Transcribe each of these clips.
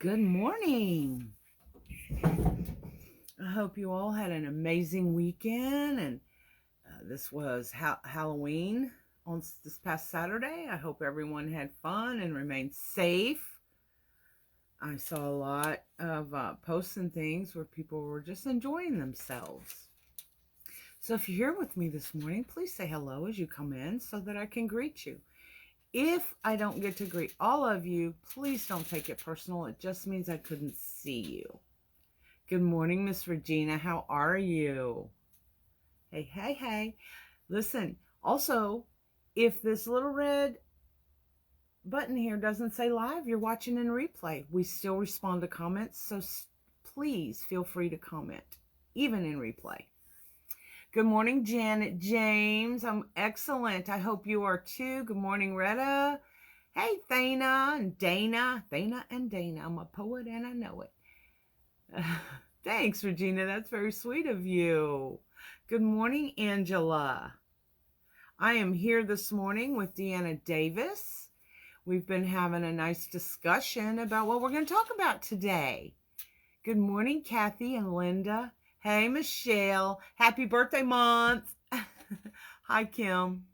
Good morning. I hope you all had an amazing weekend, and this was Halloween on this past Saturday. I hope everyone had fun and remained safe. I saw a lot of posts and things where people were just enjoying themselves. So if you're here with me this morning, please say hello as you come in so that I can greet you. If I don't get to greet all of you, please don't take it personal. It just means I couldn't see you. Good morning, Miss Regina. How are you? Hey, hey, hey. Listen, also, if this little red button here doesn't say live, you're watching in replay. We still respond to comments, so please feel free to comment, even in replay. Good morning, Janet James. I'm excellent. I hope you are too. Good morning, Retta. Hey, Thana and Dana. Thana and Dana. I'm a poet and I know it. Thanks, Regina. That's very sweet of you. Good morning, Angela. I am here this morning with Deanna Davis. We've been having a nice discussion about what we're going to talk about today. Good morning, Kathy and Linda. Hey, Michelle. Happy birthday month. Hi, Kim.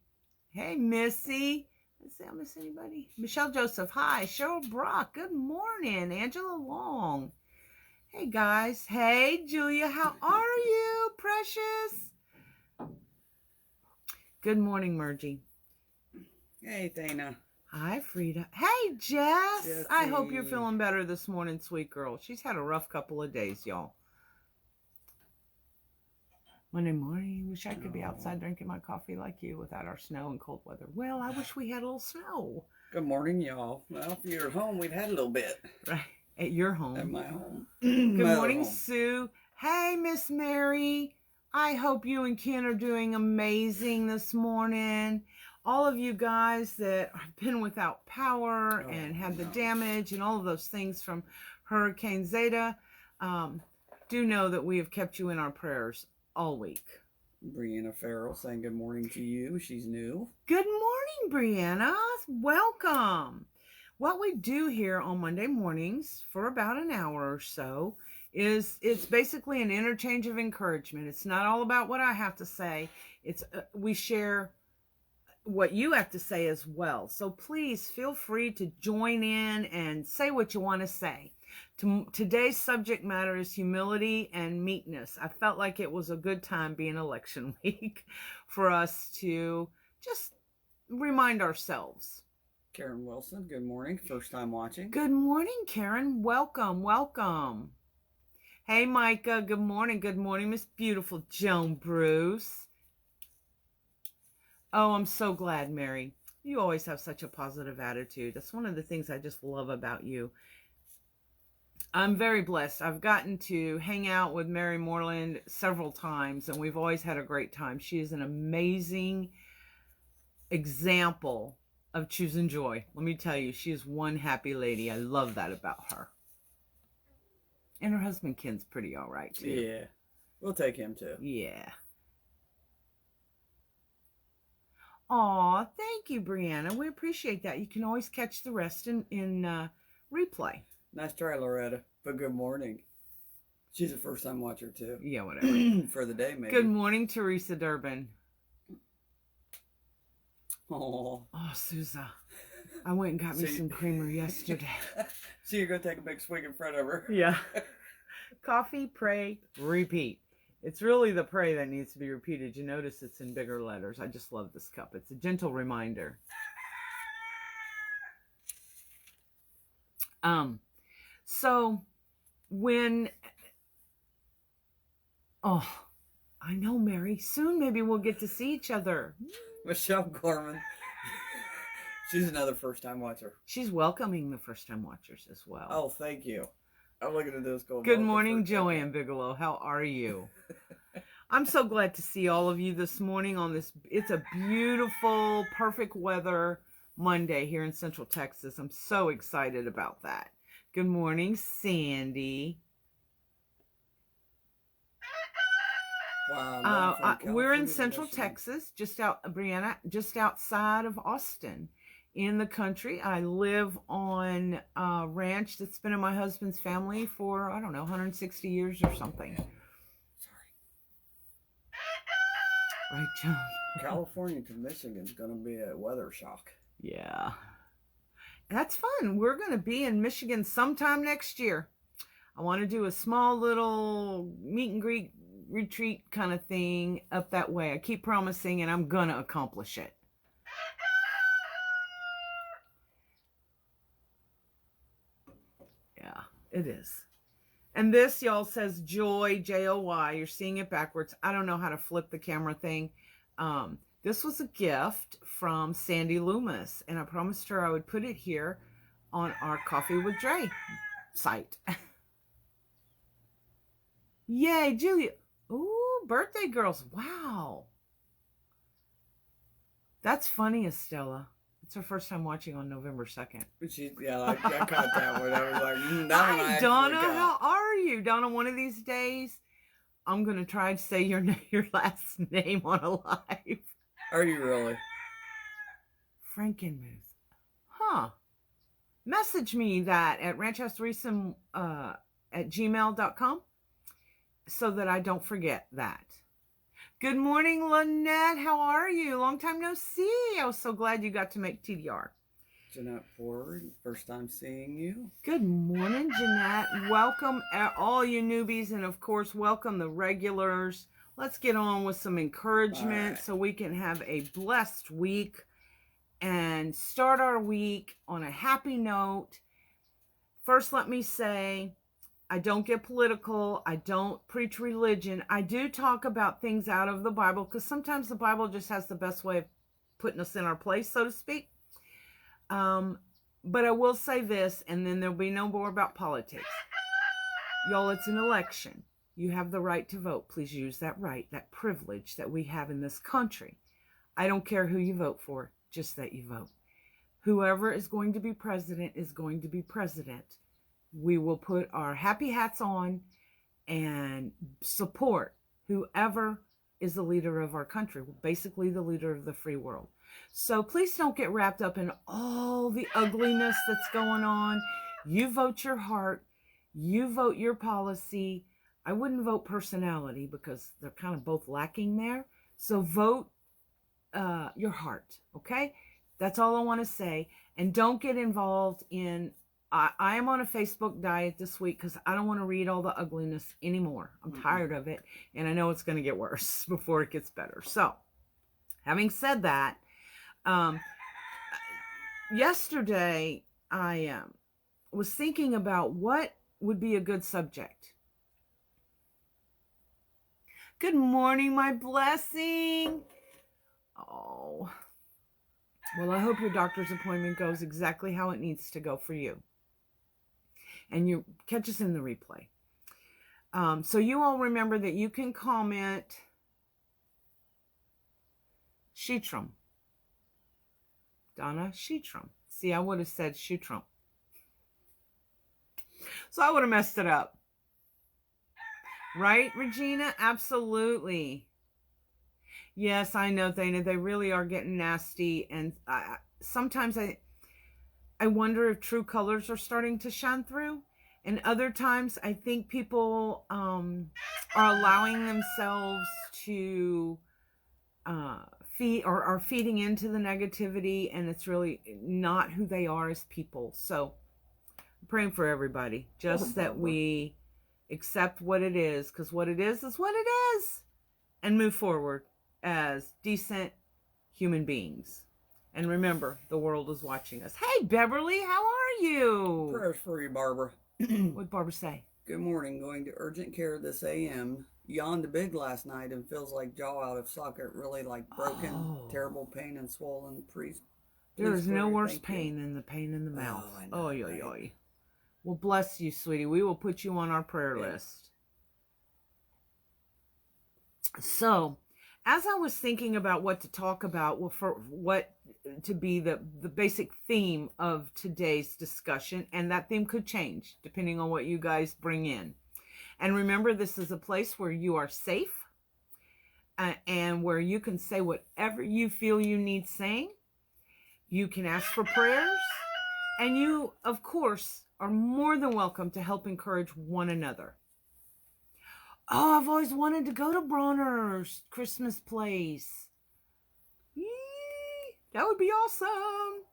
Hey, Missy. Let's see, I miss anybody. Michelle Joseph. Hi. Cheryl Brock. Good morning. Angela Long. Hey, guys. Hey, Julia. How are you, precious? Good morning, Mergie. Hey, Thana. Hi, Frida. Hey, Jess. Jesse. I hope you're feeling better this morning, sweet girl. She's had a rough couple of days, y'all. Monday morning, wish I could be outside drinking my coffee like you without our snow and cold weather. Well, I wish we had a little snow. Good morning, y'all. Well, if you're at home, we've had a little bit. Right. At your home. At my home. Good morning, home. Sue. Hey, Miss Mary. I hope you and Ken are doing amazing this morning. All of you guys that have been without power and had the damage and all of those things from Hurricane Zeta, do know that we have kept you in our prayers all week. Brianna Farrell saying good morning to you. She's new. Good morning, Brianna. Welcome. What we do here on Monday mornings for about an hour or so is it's basically an interchange of encouragement. It's not all about what I have to say. It's we share what you have to say as well. So please feel free to join in and say what you want to say. Today's subject matter is humility and meekness. I felt like it was a good time being election week for us to just remind ourselves. Karen Wilson, good morning. First time watching. Good morning, Karen. Welcome, welcome. Hey, Micah. Good morning. Good morning, Miss Beautiful Joan Bruce. Oh, I'm so glad, Mary. You always have such a positive attitude. That's one of the things I just love about you. I'm very blessed. I've gotten to hang out with Mary Moreland several times, and we've always had a great time. She is an amazing example of choosing joy. Let me tell you, she is one happy lady. I love that about her. And her husband Ken's pretty all right, too. Yeah. We'll take him, too. Yeah. Aw, thank you, Brianna. We appreciate that. You can always catch the rest in replay. Nice try, Loretta. But good morning. She's a first-time watcher, too. Yeah, whatever. For the day, maybe. Good morning, Teresa Durbin. Oh, Sousa. I went and got me some creamer yesterday. So you're going to take a big swig in front of her? Yeah. Coffee, pray, repeat. It's really the pray that needs to be repeated. You notice it's in bigger letters. I just love this cup. It's a gentle reminder. So when, I know, Mary, soon maybe we'll get to see each other. Michelle Gorman. She's another first-time watcher. She's welcoming the first-time watchers as well. Oh, thank you. I'm looking at this going. Good morning, Joanne Bigelow. How are you? I'm so glad to see all of you this morning on this. It's a beautiful, perfect weather Monday here in Central Texas. I'm so excited about that. Good morning, Sandy. Wow, we're in Central Texas, just outside of Austin. in the country. I live on a ranch that's been in my husband's family for, I don't know, 160 years or something. Sorry. Right, John? California to Michigan is going to be a weather shock. Yeah. That's fun. We're going to be in Michigan sometime next year. I want to do a small little meet and greet retreat kind of thing up that way. I keep promising, and I'm going to accomplish it. Yeah, it is. And this, y'all, says joy, Joy. You're seeing it backwards. I don't know how to flip the camera thing. This was a gift from Sandy Loomis, and I promised her I would put it here on our Coffee with Dre site. Yay, Julia. Ooh, birthday girls. Wow. That's funny, Estella. It's her first time watching on November 2nd. I caught that one. I was like, that Hi, Donna. How are you? Donna, one of these days, I'm going to try to say your last name on a live. Are you really? Frankenmuth. Huh. Message me that at ranchhousethreesome at gmail.com so that I don't forget that. Good morning, Lynette. How are you? Long time no see. I was so glad you got to make TDR. Jeanette Ford, first time seeing you. Good morning, Jeanette. Welcome all you newbies, and of course, welcome the regulars. Let's get on with some encouragement so we can have a blessed week and start our week on a happy note. First, let me say, I don't get political. I don't preach religion. I do talk about things out of the Bible because sometimes the Bible just has the best way of putting us in our place, so to speak. But I will say this, and then there'll be no more about politics. Y'all, it's an election. You have the right to vote. Please use that right, that privilege that we have in this country. I don't care who you vote for, just that you vote. Whoever is going to be president is going to be president. We will put our happy hats on and support whoever is the leader of our country, basically the leader of the free world. So please don't get wrapped up in all the ugliness that's going on. You vote your heart. You vote your policy. I wouldn't vote personality because they're kind of both lacking there. So vote your heart, okay? That's all I want to say. And don't get involved in, I am on a Facebook diet this week because I don't want to read all the ugliness anymore. I'm tired of it. And I know it's going to get worse before it gets better. So, having said that, yesterday I was thinking about what would be a good subject. Good morning, my blessing. Oh, well, I hope your doctor's appointment goes exactly how it needs to go for you. And you catch us in the replay. So you all remember that you can comment Sheetrum. Donna Sheetrum. See, I would have said Sheetrum. So I would have messed it up. Right, Regina? Absolutely. Yes, I know, Dana. They really are getting nasty. And sometimes I wonder if true colors are starting to shine through. And other times I think people are allowing themselves to feed or are feeding into the negativity. And it's really not who they are as people. So I'm praying for everybody. Just that we accept what it is. Because what it is what it is. And move forward as decent human beings. And remember, the world is watching us. Hey, Beverly, how are you? Prayers for you, Barbara. What'd Barbara say? Good morning. Going to urgent care this AM. Yawned big last night and feels like jaw out of socket. Really like broken, terrible pain and swollen. There is no worse pain than the pain in the mouth. Oh, yo, yo. Well, bless you, sweetie. We will put you on our prayer list. So, as I was thinking about what to talk about, well, for what to be the basic theme of today's discussion, and that theme could change depending on what you guys bring in. And remember, this is a place where you are safe and where you can say whatever you feel you need saying. You can ask for prayers, and you, of course, are more than welcome to help encourage one another. Oh, I've always wanted to go to Bronner's Christmas place. Yee, that would be awesome.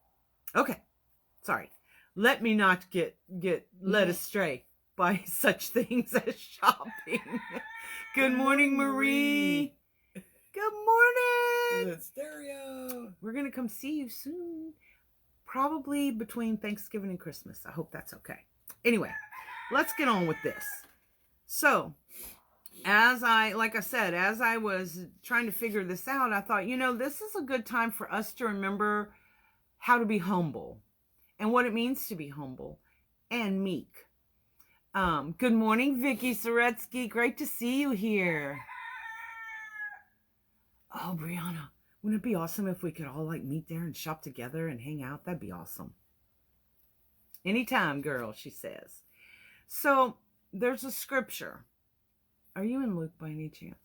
Okay, sorry. Let me not get led astray by such things as shopping. Good morning, Marie. Good morning. It's Drea. We're going to come see you soon. Probably between Thanksgiving and Christmas. I hope that's okay. Anyway, let's get on with this. So, like I said, as I was trying to figure this out, I thought, this is a good time for us to remember how to be humble and what it means to be humble and meek. Good morning, Vicky Soretsky. Great to see you here. Oh, Brianna, wouldn't it be awesome if we could all meet there and shop together and hang out? That'd be awesome. Anytime, girl, she says. So there's a scripture. Are you in Luke by any chance?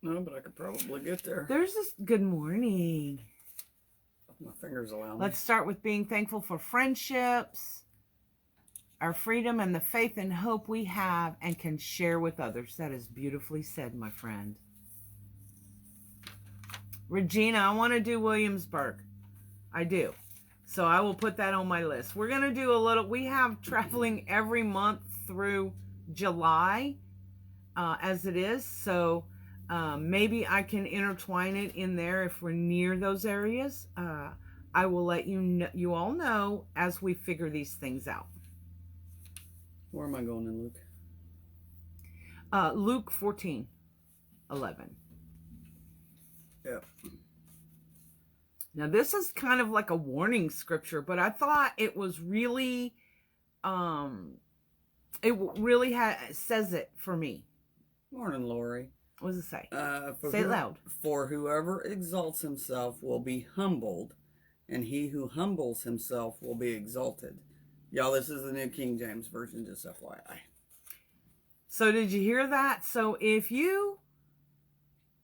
No, but I could probably get there. There's this. Good morning. My fingers allow me. Let's start with being thankful for friendships, our freedom, and the faith and hope we have and can share with others. That is beautifully said, my friend. Regina, I want to do Williamsburg. I do. So I will put that on my list. We're going to do we have traveling every month through July as it is. So maybe I can intertwine it in there if we're near those areas. I will let you all know as we figure these things out. Where am I going in Luke? Luke 14:11. Yeah. Now this is kind of like a warning scripture, but I thought it was really, says it for me. Morning, Lori. What does it say? Say it loud. For whoever exalts himself will be humbled, and he who humbles himself will be exalted. Y'all, this is the New King James Version, just FYI. So did you hear that? So if you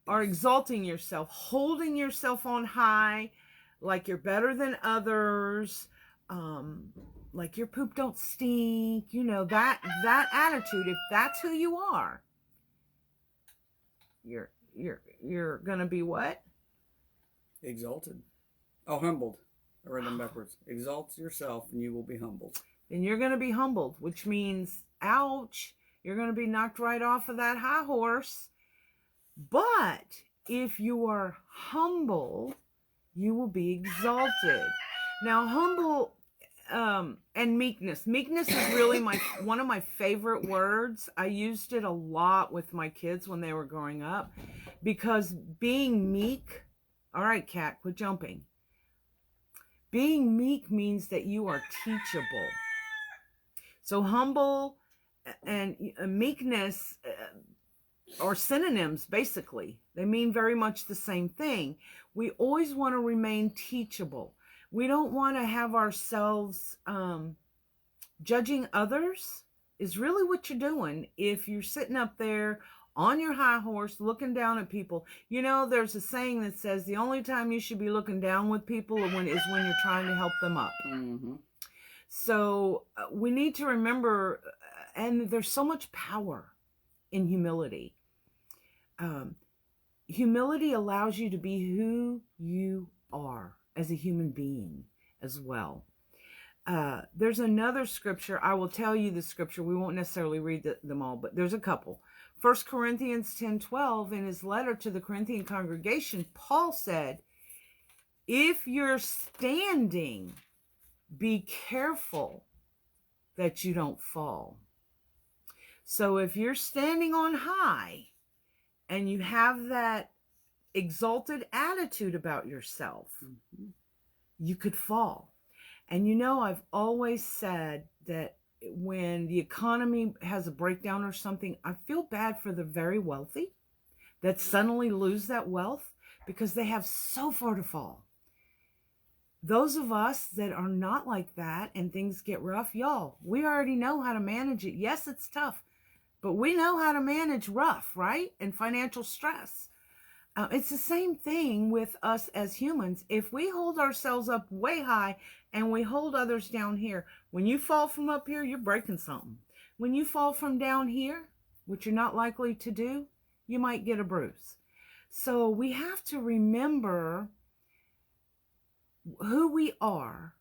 are exalting yourself, holding yourself on high, like you're better than others, like your poop don't stink, that attitude, if that's who you are, you're gonna be what? Exalted. Oh, humbled. I read them backwards. Exalt yourself and you will be humbled. And you're gonna be humbled, which means, ouch, you're gonna be knocked right off of that high horse. But if you are humble, you will be exalted. Now, humble and meekness. Meekness is really one of my favorite words. I used it a lot with my kids when they were growing up, because being meek, all right, Kat, quit jumping. Being meek means that you are teachable. So humble and meekness are synonyms, basically. They mean very much the same thing. We always want to remain teachable. We don't want to have ourselves judging others is really what you're doing if you're sitting up there on your high horse looking down at people. There's a saying that says the only time you should be looking down with people is when you're trying to help them up. Mm-hmm. So we need to remember, and there's so much power in humility. Humility allows you to be who you are as a human being as well. There's another scripture. I will tell you the scripture. We won't necessarily read them all, but there's a couple. 1 Corinthians 10:12, in his letter to the Corinthian congregation, Paul said, if you're standing, be careful that you don't fall. So if you're standing on high and you have that exalted attitude about yourself, mm-hmm. you could fall. And I've always said that when the economy has a breakdown or something, I feel bad for the very wealthy that suddenly lose that wealth because they have so far to fall. Those of us that are not like that and things get rough, y'all, we already know how to manage it. Yes, it's tough, but we know how to manage rough, right? And financial stress. It's the same thing with us as humans. If we hold ourselves up way high and we hold others down here, when you fall from up here, you're breaking something. When you fall from down here, which you're not likely to do, you might get a bruise. So we have to remember who we are.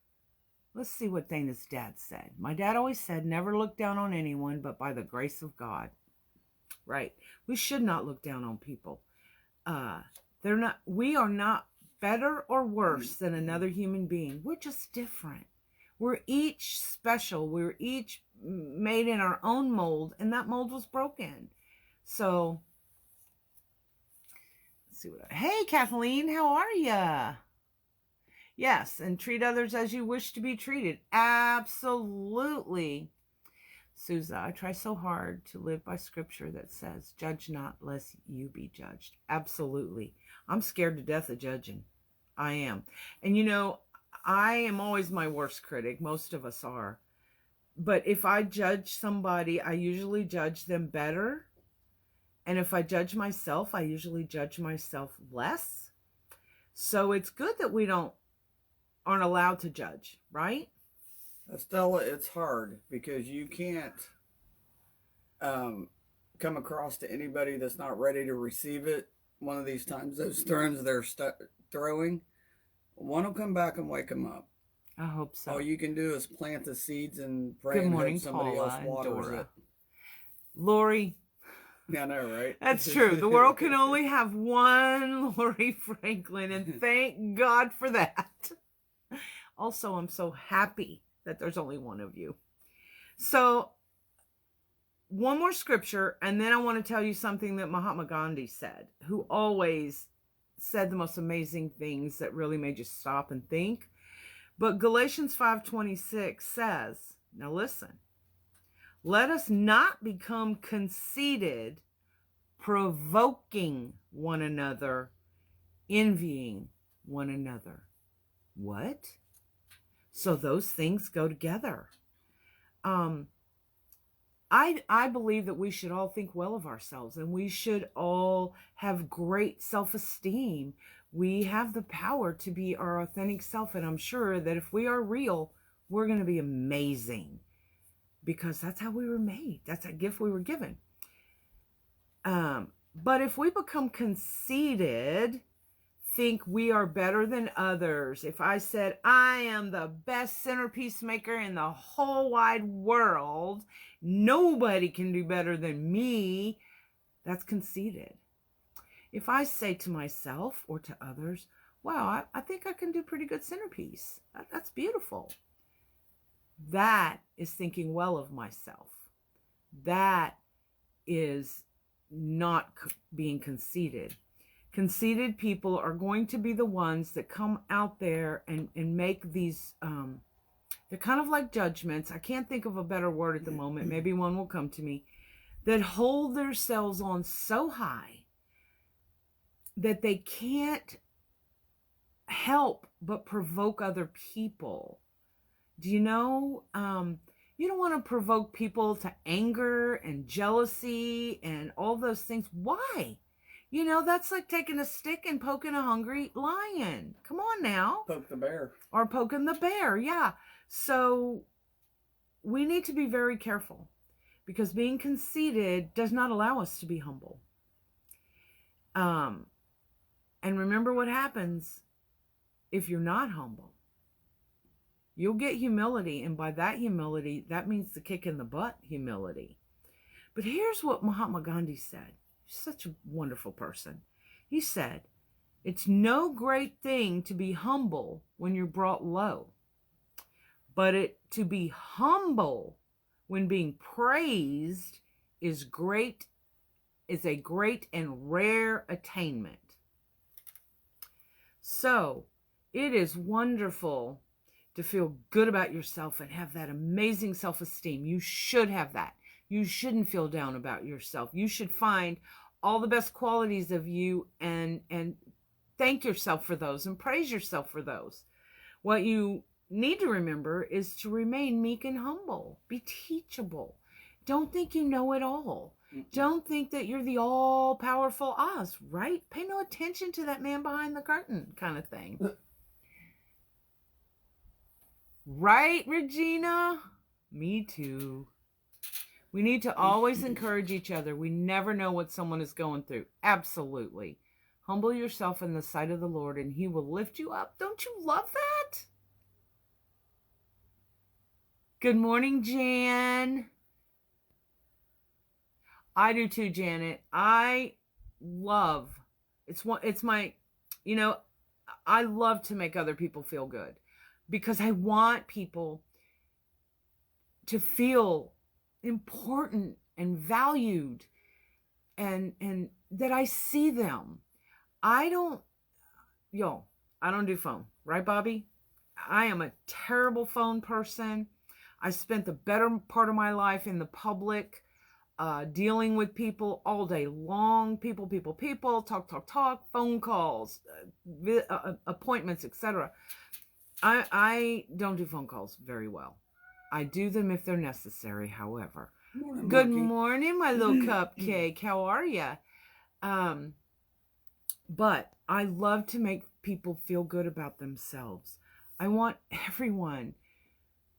Let's see what Dana's dad said. My dad always said, never look down on anyone but by the grace of God. Right. We should not look down on people. We are not better or worse than another human being. We're just different. We're each special. We're each made in our own mold, and that mold was broken. So, let's see hey, Kathleen, how are ya? Yes, and treat others as you wish to be treated. Absolutely. Susa, I try so hard to live by scripture that says, judge not lest you be judged. Absolutely. I'm scared to death of judging. I am. And you know, I am always my worst critic. Most of us are. But if I judge somebody, I usually judge them better. And if I judge myself, I usually judge myself less. So it's good that we aren't allowed to judge, right? Estella, it's hard because you can't come across to anybody that's not ready to receive it. One of these times, those thrones they're throwing, one will come back and wake them up. I hope so. All you can do is plant the seeds and pray Good and morning, hope somebody Paula else waters and it. Lori. Yeah, I know, right? That's true. The world can only have one Lori Franklin, and thank God for that. Also, I'm so happy that there's only one of you. So, one more scripture, and then I want to tell you something that Mahatma Gandhi said, who always said the most amazing things that really made you stop and think. But Galatians 5:26 says, now listen, let us not become conceited, provoking one another, envying one another. What? So those things go together. I believe that we should all think well of ourselves, and we should all have great self-esteem. We have the power to be our authentic self, and I'm sure that if we are real, we're going to be amazing, because that's how we were made. That's a gift we were given. But if we become conceited, think we are better than others. If I said, I am the best centerpiece maker in the whole wide world, nobody can do better than me, that's conceited. If I say to myself or to others, wow, I think I can do pretty good centerpiece. That's beautiful. That is thinking well of myself. That is not being conceited. Conceited people are going to be the ones that come out there and make these, they're kind of like judgments. I can't think of a better word at the moment. Maybe one will come to me. That hold themselves on so high that they can't help but provoke other people. Do you know, you don't want to provoke people to anger and jealousy and all those things. Why? You know, that's like taking a stick and poking a hungry lion. Come on now. Poke the bear. Or poking the bear, yeah. So we need to be very careful, because being conceited does not allow us to be humble. And remember what happens if you're not humble. You'll get humility, and by that humility, that means the kick in the butt humility. But here's what Mahatma Gandhi said. He's such a wonderful person. He said, it's no great thing to be humble when you're brought low, but to be humble when being praised is a great and rare attainment. So it is wonderful to feel good about yourself and have that amazing self-esteem. You should have that. You shouldn't feel down about yourself. You should find all the best qualities of you and thank yourself for those and praise yourself for those. What you need to remember is to remain meek and humble. Be teachable. Don't think you know it all. Don't think that you're the all-powerful Oz, right? Pay no attention to that man behind the curtain kind of thing. Right, Regina? Me too. We need to always encourage each other. We never know what someone is going through. Absolutely. Humble yourself in the sight of the Lord and he will lift you up. Don't you love that? Good morning, Jan. I do too, Janet. I love, it's my, I love to make other people feel good because I want people to feel important and valued and that I see them. I don't do phone, right, Bobby? I am a terrible phone person. I spent the better part of my life in the public, dealing with people all day long. People, talk, phone calls, appointments, etc. I don't do phone calls very well. I do them if they're necessary, however. Morning, Good Marky. morning, my little cupcake. How are you? But I love to make people feel good about themselves. I want everyone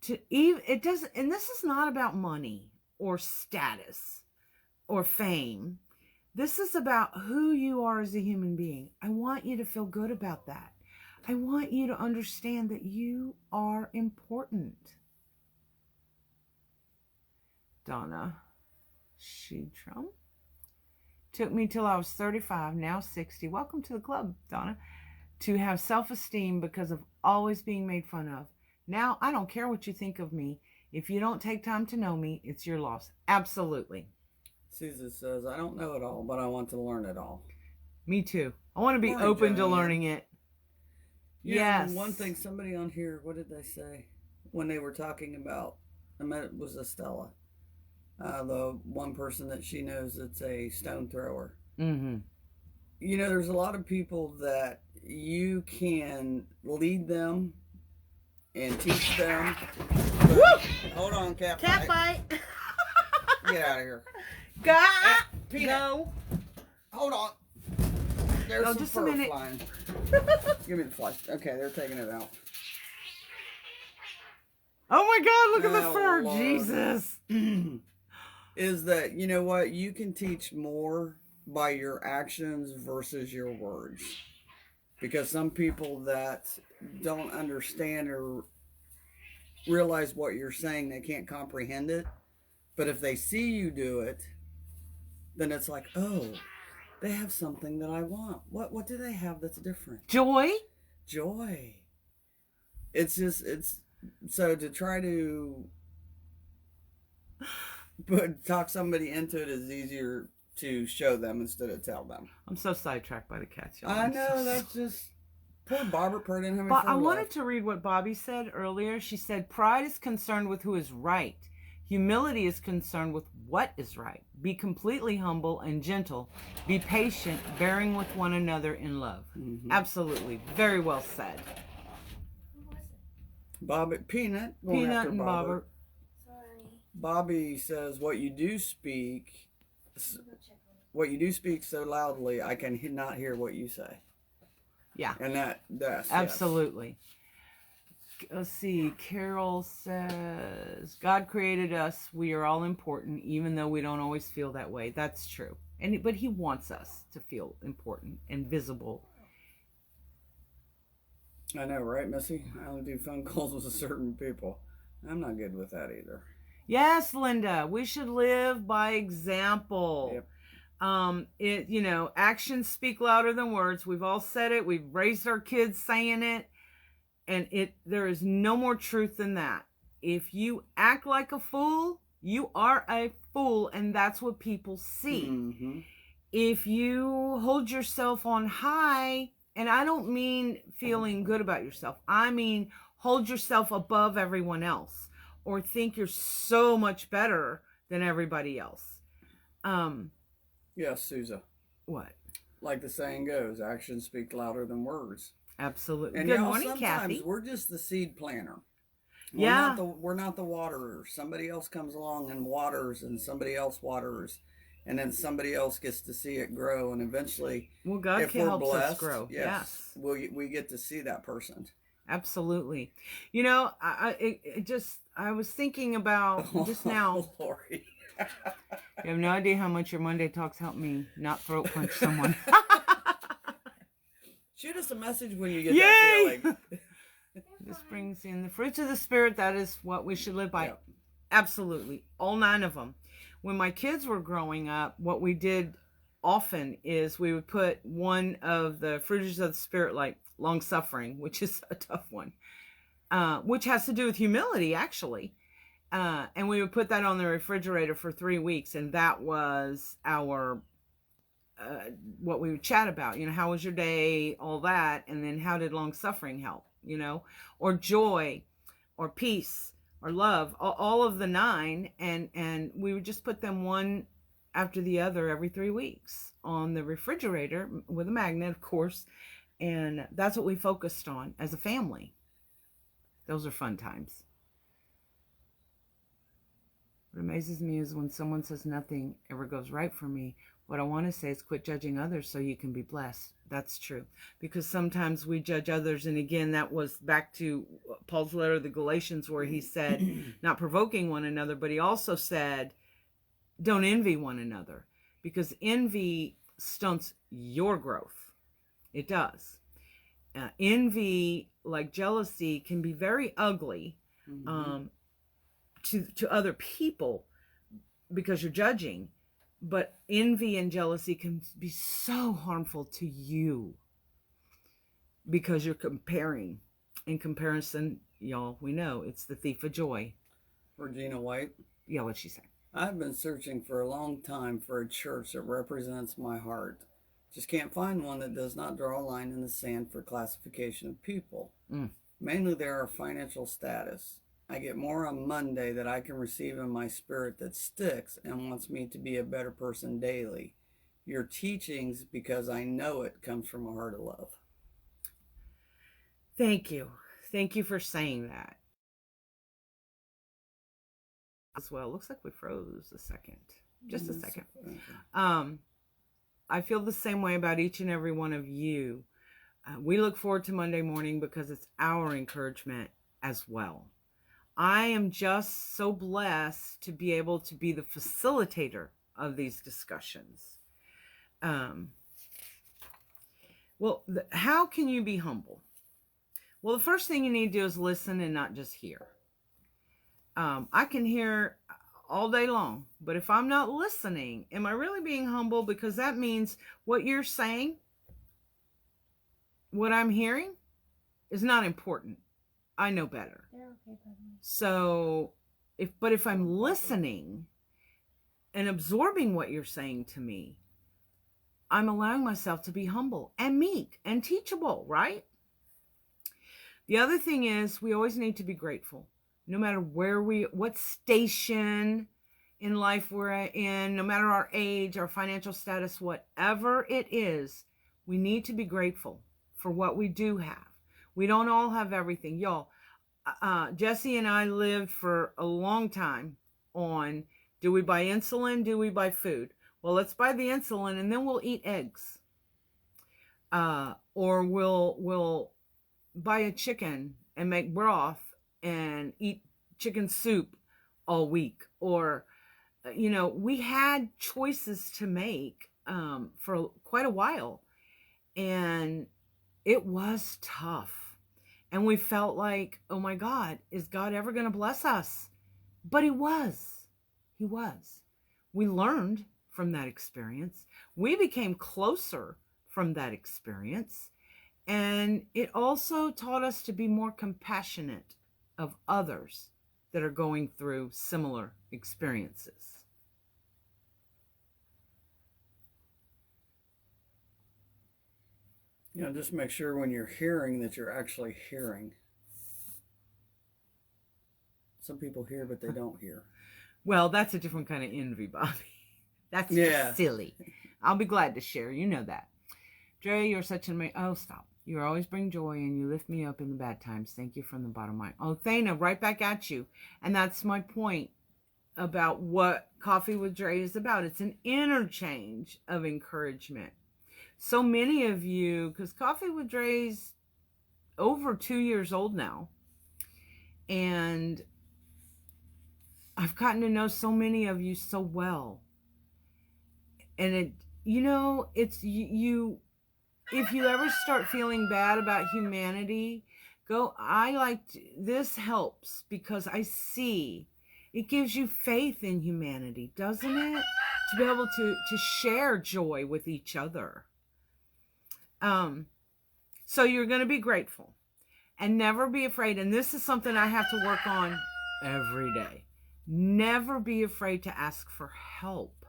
to even, it doesn't, and this is not about money or status or fame. This is about who you are as a human being. I want you to feel good about that. I want you to understand that you are important. Donna Sheetram. Took me till I was 35, now 60. Welcome to the club, Donna. To have self-esteem because of always being made fun of. Now, I don't care what you think of me. If you don't take time to know me, it's your loss. Absolutely. Susan says, I don't know it all, but I want to learn it all. Me too. I want to be Morning, open to Joanne. learning it. Yeah, Yes. one thing, somebody on here, what did they say? When they were talking about, I mean, it was Estella. The one person that she knows that's a stone thrower. Mm-hmm. There's a lot of people that you can lead them and teach them. But, hold on, cat bite. Get out of here. Go. Hold on. There's some just fur a minute. flying. Give me the flash. Okay, they're taking it out. Oh my God, look at the Oh, fur. Lord. Jesus. Is that, you know what? You can teach more by your actions versus your words. Because some people that don't understand or realize what you're saying, they can't comprehend it. But if they see you do it, then it's like, oh, they have something that I want. What do they have that's different? Joy. It's so to try to talk somebody into it is easier to show them instead of tell them. I'm so sidetracked by the cats, y'all. I know, that's just poor Barbara Purr didn't have any But fur I wanted left. to read what Bobby said earlier. She said, pride is concerned with who is right. Humility is concerned with what is right. Be completely humble and gentle. Be patient, bearing with one another in love. Mm-hmm. Absolutely. Very well said. Bobby Peanut going Peanut after and Bobby. Bobber. Bobby says, what you do speak so loudly, I can not hear what you say. Yeah. And that's Absolutely. Yes. Let's see. Carol says, God created us. We are all important, even though we don't always feel that way. That's true. But he wants us to feel important and visible. I know, right, Missy? I only do phone calls with certain people. I'm not good with that either. Yes, Linda. We should live by example. Yep. Actions speak louder than words. We've all said it. We've raised our kids saying it. And there is no more truth than that. If you act like a fool, you are a fool, and that's what people see. Mm-hmm. If you hold yourself on high, and I don't mean feeling good about yourself, I mean hold yourself above everyone else, or think you're so much better than everybody else. Yes, Sousa. What? Like the saying goes, actions speak louder than words. Absolutely. And Good y'all, morning, sometimes Kathy. we're just the seed planter. Yeah. We're not the waterer. Somebody else comes along and waters, and somebody else waters. and then somebody else gets to see it grow, and eventually, Well, God if can we're helps us blessed, grow. yes, Yes, we get to see that person. absolutely. You know, I was thinking about just now. Oh, Lori. You have no idea how much your Monday talks help me not throat punch someone. Shoot us a message when you get that Yay! feeling. This brings in the fruits of the Spirit. That is what we should live by. Yep. Absolutely. All 9 of them. When my kids were growing up, what we did often is we would put one of the fruits of the Spirit, like long suffering, which is a tough one, which has to do with humility, actually. And we would put that on the refrigerator for 3 weeks. And that was our what we would chat about, how was your day, all that, and then how did long suffering help, or joy, or peace, or love, all of the 9, and we would just put them one after the other every 3 weeks on the refrigerator with a magnet, of course, and that's what we focused on as a family. Those are fun times. What amazes me is when someone says nothing ever goes right for me. What I want to say is quit judging others so you can be blessed. That's true. Because sometimes we judge others. And again, that was back to Paul's letter to the Galatians, where he said, not provoking one another, but he also said, don't envy one another. Because envy stunts your growth. It does. Envy, like jealousy, can be very ugly. Mm-hmm. To other people because you're judging, but envy and jealousy can be so harmful to you because you're comparing. In comparison, y'all, we know it's the thief of joy. Regina White. Yeah, what'd she say? I've been searching for a long time for a church that represents my heart. Just can't find one that does not draw a line in the sand for classification of people. Mainly there are financial status. I get more on Monday that I can receive in my spirit that sticks and wants me to be a better person daily. Your teachings, because I know it, comes from a heart of love. Thank you. Thank you for saying that. As well, looks like we froze a second. Just a second. I feel the same way about each and every one of you. We look forward to Monday morning because it's our encouragement as well. I am just so blessed to be able to be the facilitator of these discussions. How can you be humble? Well, the first thing you need to do is listen and not just hear. I can hear all day long, but if I'm not listening, am I really being humble? Because that means what you're saying, what I'm hearing, is not important. I know better. So, if I'm listening and absorbing what you're saying to me, I'm allowing myself to be humble and meek and teachable, right? The other thing is we always need to be grateful. No matter what station in life we're in, no matter our age, our financial status, whatever it is, we need to be grateful for what we do have. We don't all have everything. Y'all, Jesse and I lived for a long time on, do we buy insulin? Do we buy food? Well, let's buy the insulin and then we'll eat eggs. Or we'll buy a chicken and make broth and eat chicken soup all week. Or, we had choices to make for quite a while. And it was tough. And we felt like, oh my God, is God ever going to bless us? But He was. He was. We learned from that experience. We became closer from that experience. And it also taught us to be more compassionate of others that are going through similar experiences. Just make sure when you're hearing that you're actually hearing. Some people hear, but they don't hear. Well, that's a different kind of envy, Bobby. That's just silly. I'll be glad to share. You know that. Drea, you're such an amazing... Oh, stop. You always bring joy and you lift me up in the bad times. Thank you from the bottom of my... Oh, Thana, right back at you. And that's my point. about what Coffee with Dre is about. It's an interchange of encouragement. So many of you, because Coffee with Dre's over 2 years old now, and I've gotten to know so many of you so well. And it, it's you, if you ever start feeling bad about humanity, this helps because I see it gives you faith in humanity, doesn't it? To be able to share joy with each other. So you're going to be grateful and never be afraid. And this is something I have to work on every day. Never be afraid to ask for help.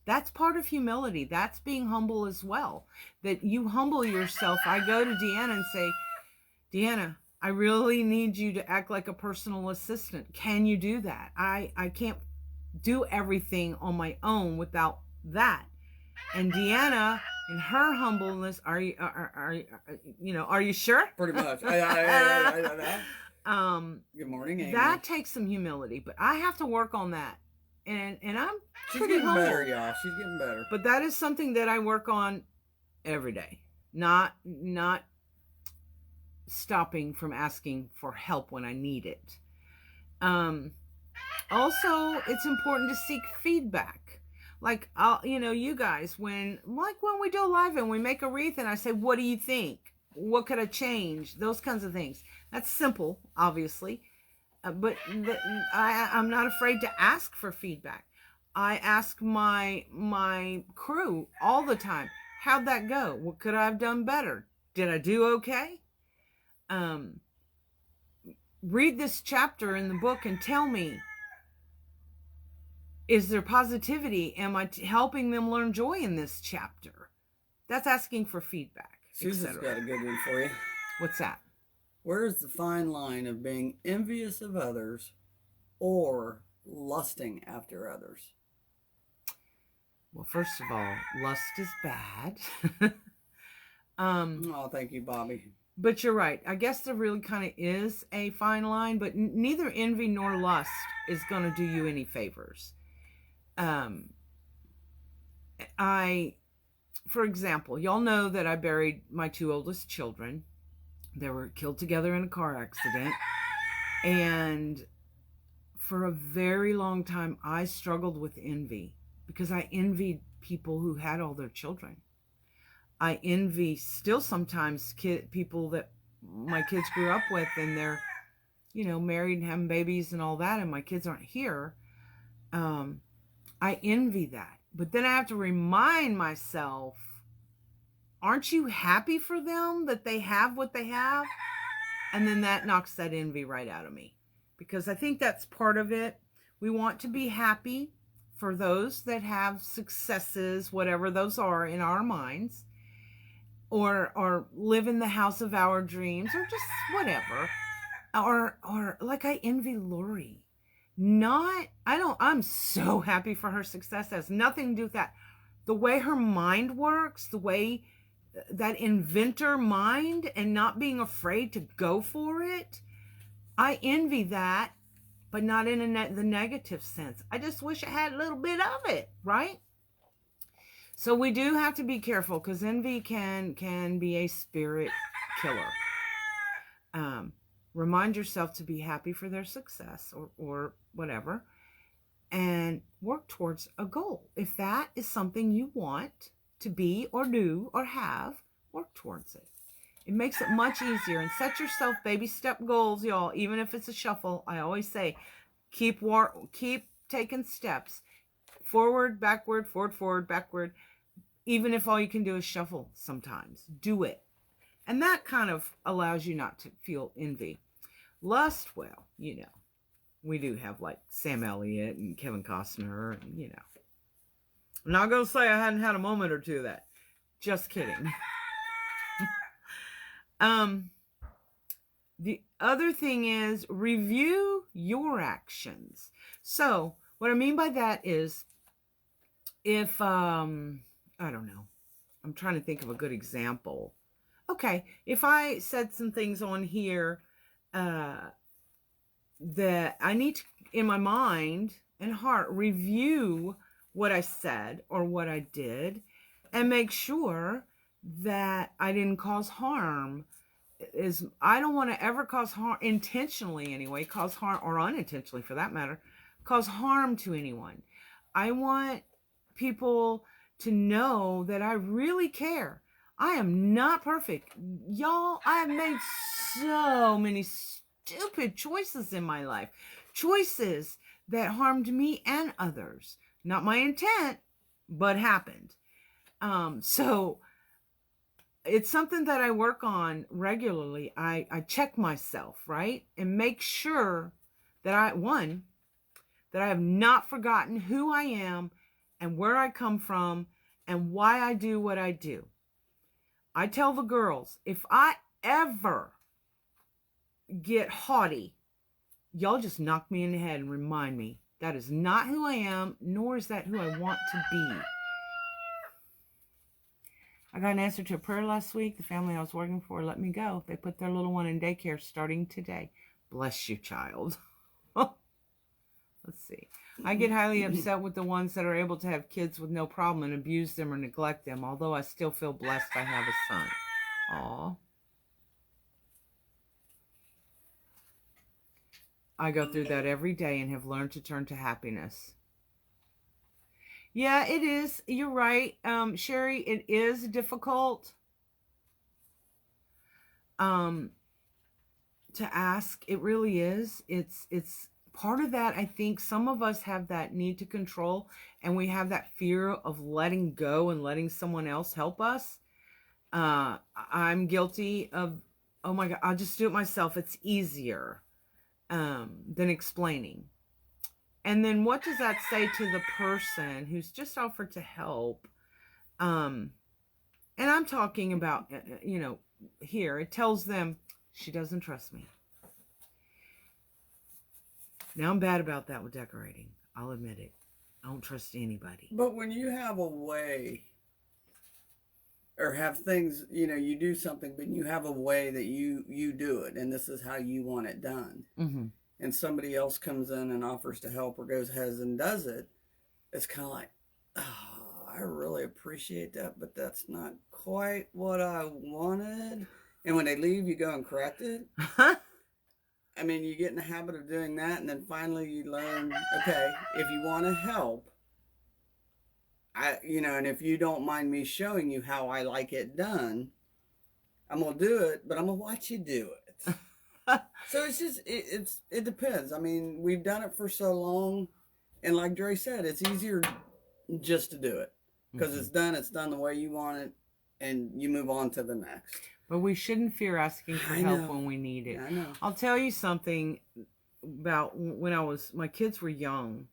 That's part of humility. That's being humble as well. That you humble yourself. I go to Deanna and say, Deanna, I really need you to act like a personal assistant. Can you do that? I can't do everything on my own without that. And Deanna, in her humbleness, are you sure? Pretty much. I don't know. Good morning, Amy. That takes some humility, but I have to work on that. And I'm She's pretty getting humble. better, y'all. She's getting better. But that is something that I work on every day. Not stopping from asking for help when I need it. Also, it's important to seek feedback. Like, you guys, when we do a live and we make a wreath and I say, what do you think? What could I change? Those kinds of things. That's simple, obviously. But I'm not afraid to ask for feedback. I ask my crew all the time, how'd that go? What could I have done better? Did I do okay? Read this chapter in the book and tell me, is there positivity? Am I helping them learn joy in this chapter? That's asking for feedback. Susan's got a good one for you. What's that? Where is the fine line of being envious of others or lusting after others? Well, first of all, lust is bad. Oh, thank you, Bobby. But you're right. I guess there really kind of is a fine line, but neither envy nor lust is going to do you any favors. For example, y'all know that I buried my 2 oldest children. They were killed together in a car accident. And for a very long time, I struggled with envy because I envied people who had all their children. I envy still sometimes people that my kids grew up with and they're, married and having babies and all that, and my kids aren't here. I envy that. But then I have to remind myself, aren't you happy for them that they have what they have? And then that knocks that envy right out of me. Because I think that's part of it. We want to be happy for those that have successes, whatever those are in our minds. Or live in the house of our dreams, or just whatever. Or like I envy Lori. I'm so happy for her success. It has nothing to do with that. The way her mind works, the way that inventor mind and not being afraid to go for it, I envy that, but not in the negative sense. I just wish I had a little bit of it, right? So we do have to be careful because envy can be a spirit killer. Remind yourself to be happy for their success or whatever, and work towards a goal. If that is something you want to be or do or have, work towards it. It makes it much easier. And set yourself baby step goals, y'all. Even if it's a shuffle, I always say, keep taking steps. Forward, backward, forward, backward. Even if all you can do is shuffle sometimes. Do it. And that kind of allows you not to feel envy. Lust, well, we do have like Sam Elliott and Kevin Costner, and I'm not going to say I hadn't had a moment or two of that. Just kidding. The other thing is review your actions. So what I mean by that is if, I don't know, I'm trying to think of a good example. Okay, if I said some things on here that I need to, in my mind, and heart review what I said or what I did and make sure that I didn't cause harm. I don't want to ever cause harm, intentionally anyway, cause harm, or unintentionally for that matter, cause harm to anyone. I want people to know that I really care. I am not perfect. Y'all, I have made so many stupid choices in my life. Choices that harmed me and others. Not my intent, but happened. So it's something that I work on regularly. I check myself, right? And make sure that that I have not forgotten who I am and where I come from and why I do what I do. I tell the girls, if I ever get haughty, y'all just knock me in the head and remind me that is not who I am, nor is that who I want to be. I got an answer to a prayer last week. The family I was working for let me go. They put their little one in daycare starting today. Bless you, child. Let's see. I get highly upset with the ones that are able to have kids with no problem and abuse them or neglect them, although I still feel blessed I have a son. Aw. I go through that every day and have learned to turn to happiness. Yeah, it is. You're right. Sherry, it is difficult to ask. It really is. It's part of that. I think some of us have that need to control, and we have that fear of letting go and letting someone else help us. I'm guilty of, oh my God, I'll just do it myself. It's easier than explaining. And then what does that say to the person who's just offered to help? And I'm talking about, here, it tells them she doesn't trust me. Now I'm bad about that with decorating. I'll admit it. I don't trust anybody. But when you have a way or have things, you do something, but you have a way that you do it, and this is how you want it done. Mm-hmm. And somebody else comes in and offers to help or goes ahead and does it, it's kind of like, oh, I really appreciate that, but that's not quite what I wanted. And when they leave, you go and correct it. I mean, you get in the habit of doing that, and then finally you learn, okay, if you want to help, and if you don't mind me showing you how I like it done, I'm going to do it, but I'm going to watch you do it. So it's just, it depends. I mean, we've done it for so long, and like Dre said, it's easier just to do it because it's done the way you want it, and you move on to the next. But we shouldn't fear asking for help when we need it. Yeah, I know. I'll tell you something about when my kids were young.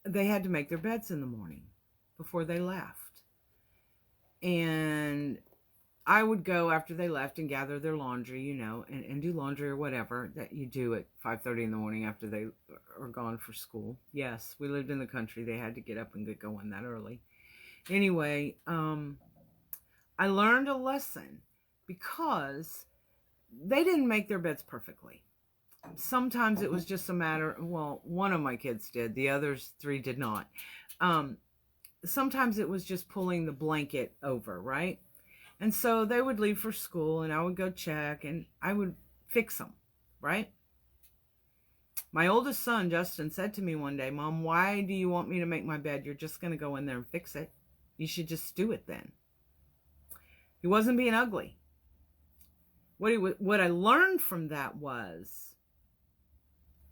They had to make their beds in the morning before they left. And I would go after they left and gather their laundry, and do laundry or whatever that you do at 5:30 in the morning after they are gone for school. Yes, we lived in the country. They had to get up and get going that early. Anyway, I learned a lesson because they didn't make their beds perfectly. Sometimes it was just a matter, well, one of my kids did. The others 3 did not. Sometimes it was just pulling the blanket over, right? And so they would leave for school and I would go check and I would fix them, right? My oldest son, Justin, said to me one day, Mom, why do you want me to make my bed? You're just going to go in there and fix it. You should just do it then. He wasn't being ugly. What I learned from that was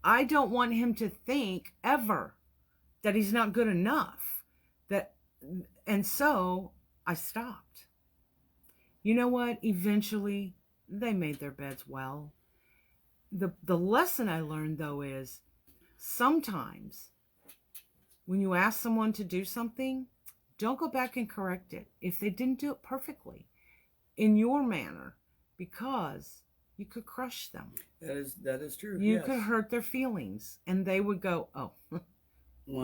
I don't want him to think ever that he's not good enough. And so I stopped. You know what? Eventually, they made their beds well. The lesson I learned, though, is sometimes when you ask someone to do something, don't go back and correct it if they didn't do it perfectly in your manner, because you could crush them. That is true. You could hurt their feelings, and they would go, oh,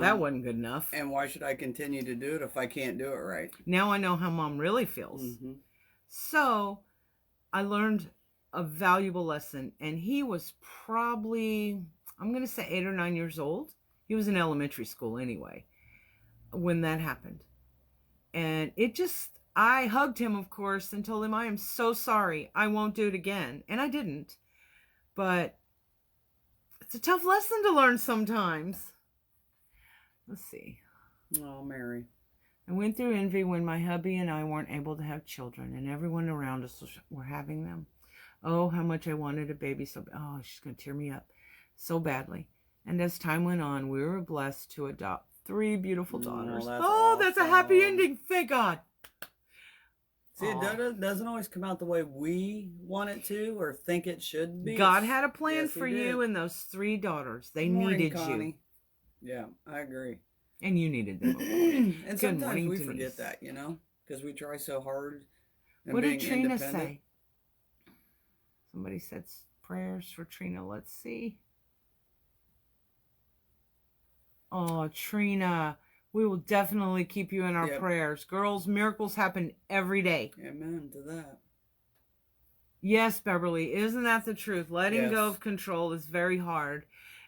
that wasn't good enough. And why should I continue to do it if I can't do it right? Now I know how Mom really feels. Mm-hmm. So I learned a valuable lesson, and he was probably I'm going to say 8 or 9 years old. He was in elementary school anyway when that happened. And I hugged him, of course, and told him, I am so sorry. I won't do it again. And I didn't. But it's a tough lesson to learn sometimes. Let's see. Oh, Mary. I went through envy when my hubby and I weren't able to have children, and everyone around us were having them. Oh, how much I wanted a baby oh, she's going to tear me up so badly. And as time went on, we were blessed to adopt 3 beautiful daughters. Oh, that's a happy ending. Thank God. See, it doesn't always come out the way we want it to or think it should be. God had a plan for you and those 3 daughters. They needed you. Yeah, I agree. And you needed them. And sometimes we forget that, because we try so hard. What did Trina say? Somebody said prayers for Trina. Let's see. Oh, Trina, we will definitely keep you in our prayers. Girls, miracles happen every day. Amen to that. Yes, Beverly, isn't that the truth? Letting go of control is very hard.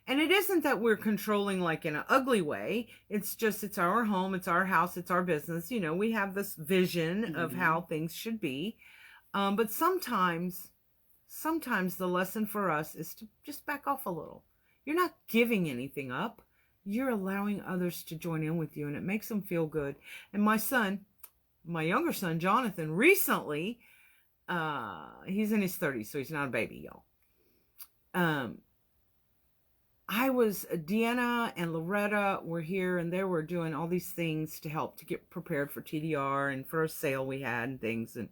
And it isn't that we're controlling like in an ugly way. It's just, it's our home, it's our house, it's our business. We have this vision of how things should be. But sometimes the lesson for us is to just back off a little. You're not giving anything up. You're allowing others to join in with you, and it makes them feel good. And my younger son, Jonathan, recently, he's in his 30s, so he's not a baby, y'all. Deanna and Loretta were here, and they were doing all these things to help to get prepared for TDR and for a sale we had and things. And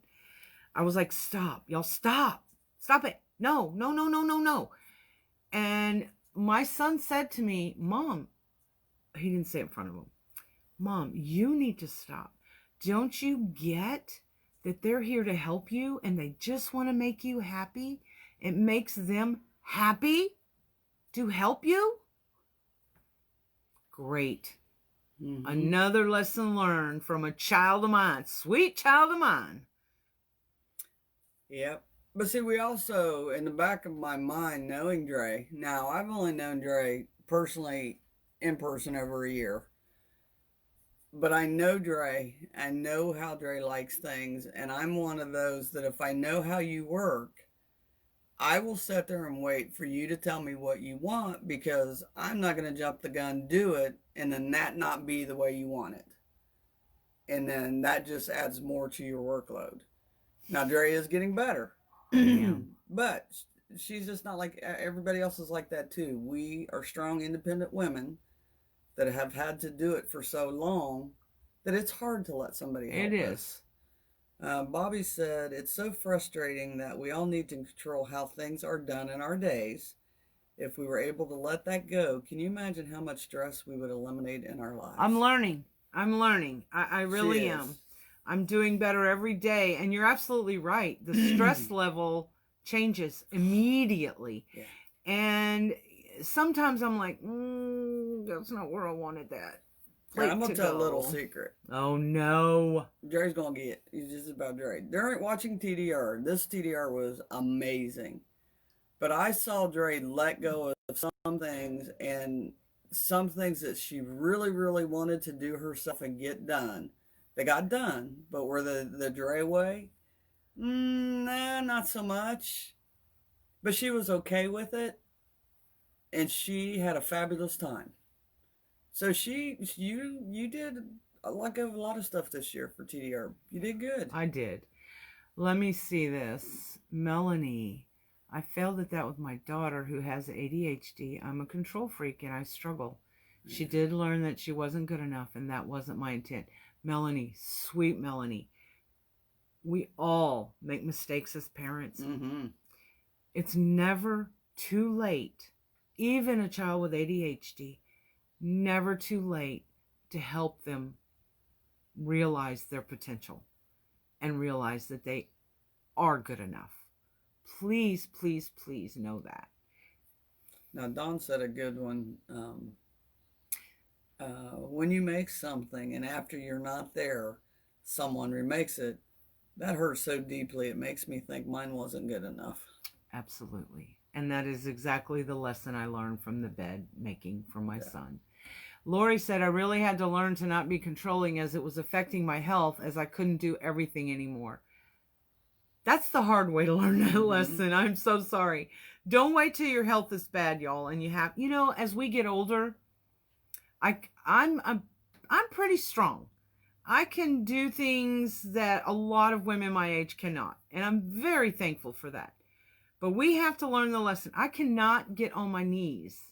I was like, stop, y'all, stop it. No. And my son said to me, Mom, he didn't say it in front of him, Mom, you need to stop. Don't you get that they're here to help you and they just want to make you happy? It makes them happy to help you? Great. Another lesson learned from a child of mine, sweet child of mine. Yep. But see, we also, in the back of my mind, knowing Dre, now I've only known Dre personally in person over a year. But I know Dre, I know how Dre likes things, and I'm one of those that if I know how you work, I will sit there and wait for you to tell me what you want, because I'm not going to jump the gun, do it, and then that not be the way you want it. And then that just adds more to your workload. Now, Dre is getting better. But she's just not like everybody else is like that too. We are strong, independent women that have had to do it for so long that it's hard to let somebody help us. It is. Bobby said, it's so frustrating that we all need to control how things are done in our days. If we were able to let that go, can you imagine how much stress we would eliminate in our lives? I'm learning. I really am. I'm doing better every day. And you're absolutely right. The stress level changes immediately. Yeah. And sometimes I'm like, that's not where I wanted that. I'm going to tell a little secret. Oh, no. Dre's going to get. He's just about Dre. During watching TDR, this TDR was amazing. But I saw Dre let go of some things, and some things that she really, really wanted to do herself and get done. They got done, but were the Dre way? Nah, not so much. But she was okay with it, and she had a fabulous time. So you did like a lot of stuff this year for TDR. You did good. I did. Let me see this. Melanie, I failed at that with my daughter who has ADHD. I'm a control freak and I struggle. She did learn that she wasn't good enough, and that wasn't my intent. Melanie, sweet Melanie, we all make mistakes as parents. It's never too late, even a child with ADHD, never too late to help them realize their potential and realize that they are good enough. Please, please, please know that. Now, Dawn said a good one. When you make something and after you're not there, someone remakes it, that hurts so deeply. It makes me think mine wasn't good enough. Absolutely. And that is exactly the lesson I learned from the bed making for my Yeah. son. Lori said, I really had to learn to not be controlling as it was affecting my health as I couldn't do everything anymore. That's the hard way to learn that lesson. I'm so sorry. Don't wait till your health is bad, y'all. And as we get older, I'm pretty strong. I can do things that a lot of women my age cannot. And I'm very thankful for that. But we have to learn the lesson. I cannot get on my knees.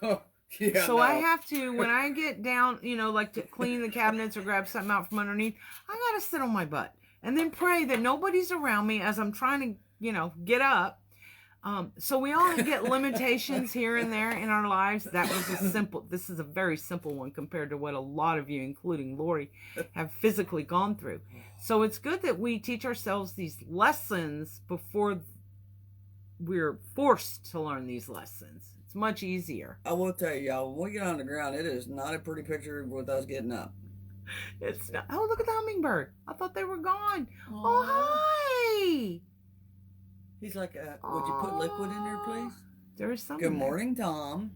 Yeah, So no. I have to, when I get down, like to clean the cabinets or grab something out from underneath, I got to sit on my butt and then pray that nobody's around me as I'm trying to, get up. So we all get limitations here and there in our lives. This is a very simple one compared to what a lot of you, including Lori, have physically gone through. So it's good that we teach ourselves these lessons before we're forced to learn these lessons. It's much easier. I will tell you, y'all, when we get on the ground, it is not a pretty picture with us getting up. It's not. Oh, look at the hummingbird. I thought they were gone. Aww. Oh, hi. He's like, would you put liquid in there, please? There is something. Good morning, Tom.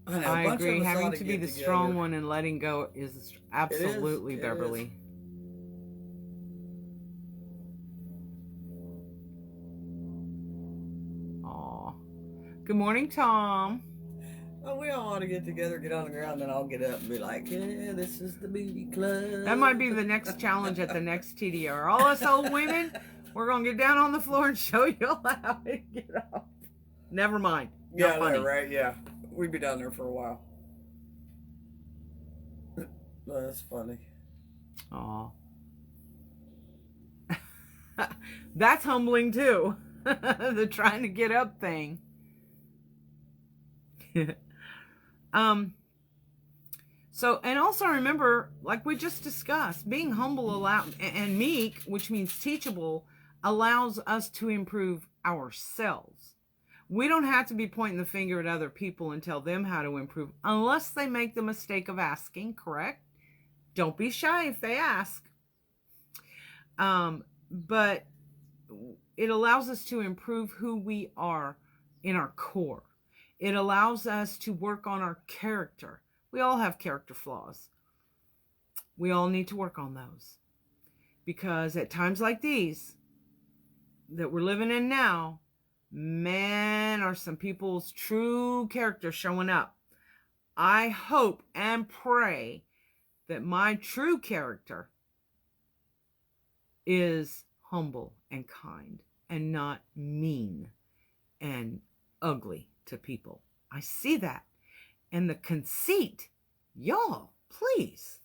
I agree. Having to be the strong one and letting go is absolutely Beverly. Aw. Good morning, Tom. Oh, we all ought to get together, get on the ground, then I'll get up and be like, yeah, this is the beauty club. That might be the next challenge at the next TDR. All us old women, we're going to get down on the floor and show you all how to get up. Never mind. Yeah, no, right, yeah. We'd be down there for a while. That's funny. Aw. That's humbling too. The trying to get up thing. So, and also remember, like we just discussed, being humble and meek, which means teachable, allows us to improve ourselves. We don't have to be pointing the finger at other people and tell them how to improve unless they make the mistake of asking, correct? Don't be shy if they ask. But it allows us to improve who we are in our core. It allows us to work on our character. We all have character flaws. We all need to work on those. Because at times like these that we're living in now, man, are some people's true character showing up. I hope and pray that my true character is humble and kind and not mean and ugly to people. I see that. And the conceit, y'all, please.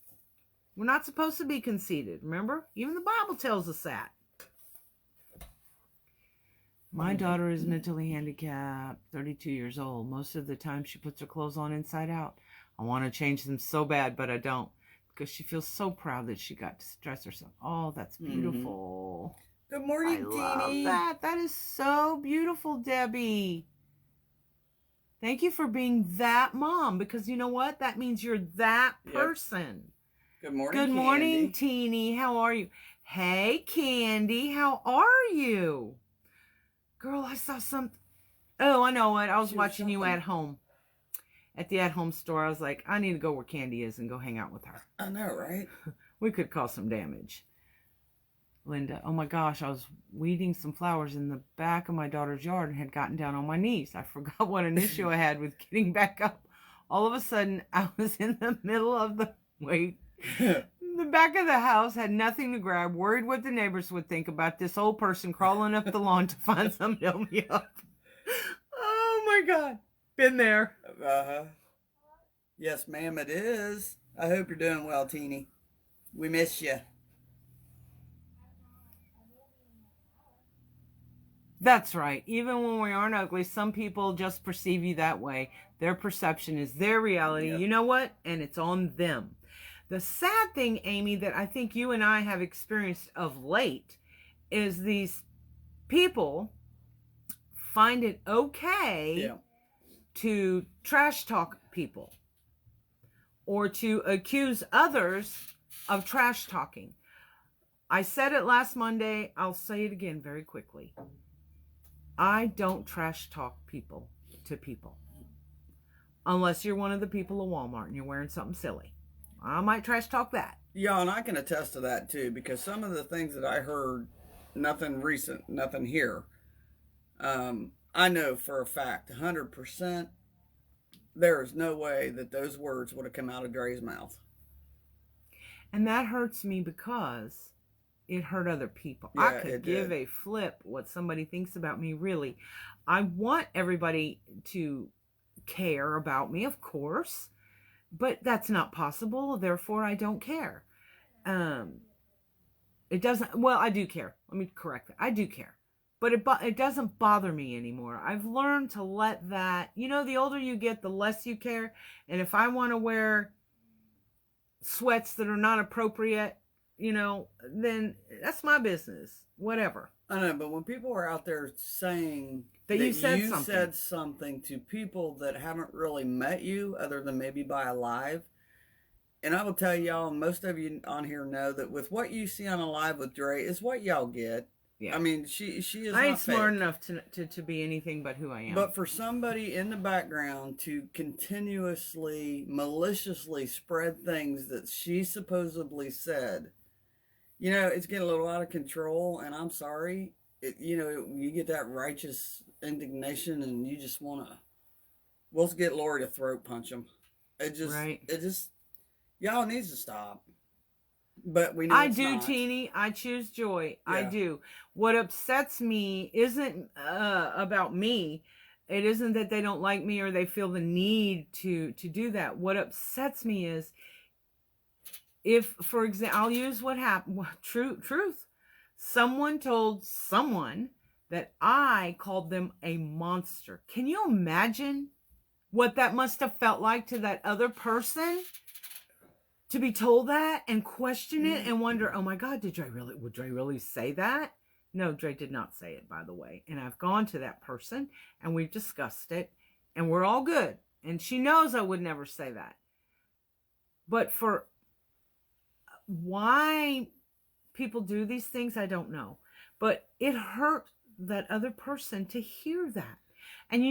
We're not supposed to be conceited, remember? Even the Bible tells us that. My daughter is mentally handicapped, 32 years old. Most of the time she puts her clothes on inside out. I want to change them so bad, but I don't. Because she feels so proud that she got to dress herself. Oh, that's beautiful. Good morning, Teeny. Teeny. I love that. That is so beautiful, Debbie. Thank you for being that mom, because you know what? That means you're that person. Good morning, Good morning, Teeny. How are you? Hey, Candy. How are you? Girl, I saw something. Oh, I know what. I was watching you at home. At the at-home store. I was like, I need to go where Candy is and go hang out with her. I know, right? We could cause some damage. Linda, oh my gosh, I was weeding some flowers in the back of my daughter's yard and had gotten down on my knees. I forgot what an issue I had with getting back up. All of a sudden, I was in the middle of the the back of the house, had nothing to grab, worried what the neighbors would think about this old person crawling up the lawn to find something to help me up. Oh my God. Been there. Uh-huh. Yes, ma'am, it is. I hope you're doing well, Teeny. We miss you. That's right. Even when we aren't ugly, some people just perceive you that way. Their perception is their reality. Yep. You know what? And it's on them. The sad thing, Amy, that I think you and I have experienced of late is these people find it okay to trash talk people or to accuse others of trash talking. I said it last Monday. I'll say it again very quickly. I don't trash talk people to people. Unless you're one of the people at Walmart and you're wearing something silly. I might trash talk that. Yeah, and I can attest to that too, because some of the things that I heard, nothing recent, nothing here, I know for a fact, 100%, there is no way that those words would have come out of Dre's mouth. And that hurts me because it hurt other people. Yeah, I could it give did. a flip what somebody thinks about me, really. I want everybody to care about me, of course, but that's not possible. Therefore, I don't care. It doesn't, well, I do care. Let me correct that. I do care. But it doesn't bother me anymore. I've learned to let that, the older you get, the less you care. And if I want to wear sweats that are not appropriate, then that's my business. Whatever. I know, but when people are out there saying that you said something to people that haven't really met you, other than maybe by a live, and I will tell y'all, most of you on here know that with what you see on a live with Dre is what y'all get. Yeah. I mean, she is. I ain't smart enough to be anything but who I am. But for somebody in the background to continuously, maliciously spread things that she supposedly said, it's getting a little out of control. And I'm sorry, you get that righteous indignation, and you just want to. We'll get Lori to throat punch him. It just, y'all needs to stop. But we know I do, Teeny. I choose joy. Yeah. I do. What upsets me isn't about me. It isn't that they don't like me or they feel the need to do that. What upsets me is if, for example, I'll use what happened. Truth. Someone told someone that I called them a monster. Can you imagine what that must have felt like to that other person? To be told that and question it and wonder, oh my God, would Dre really say that? No, Dre did not say it, by the way. And I've gone to that person and we've discussed it and we're all good. And she knows I would never say that. But for why people do these things, I don't know. But it hurt that other person to hear that. And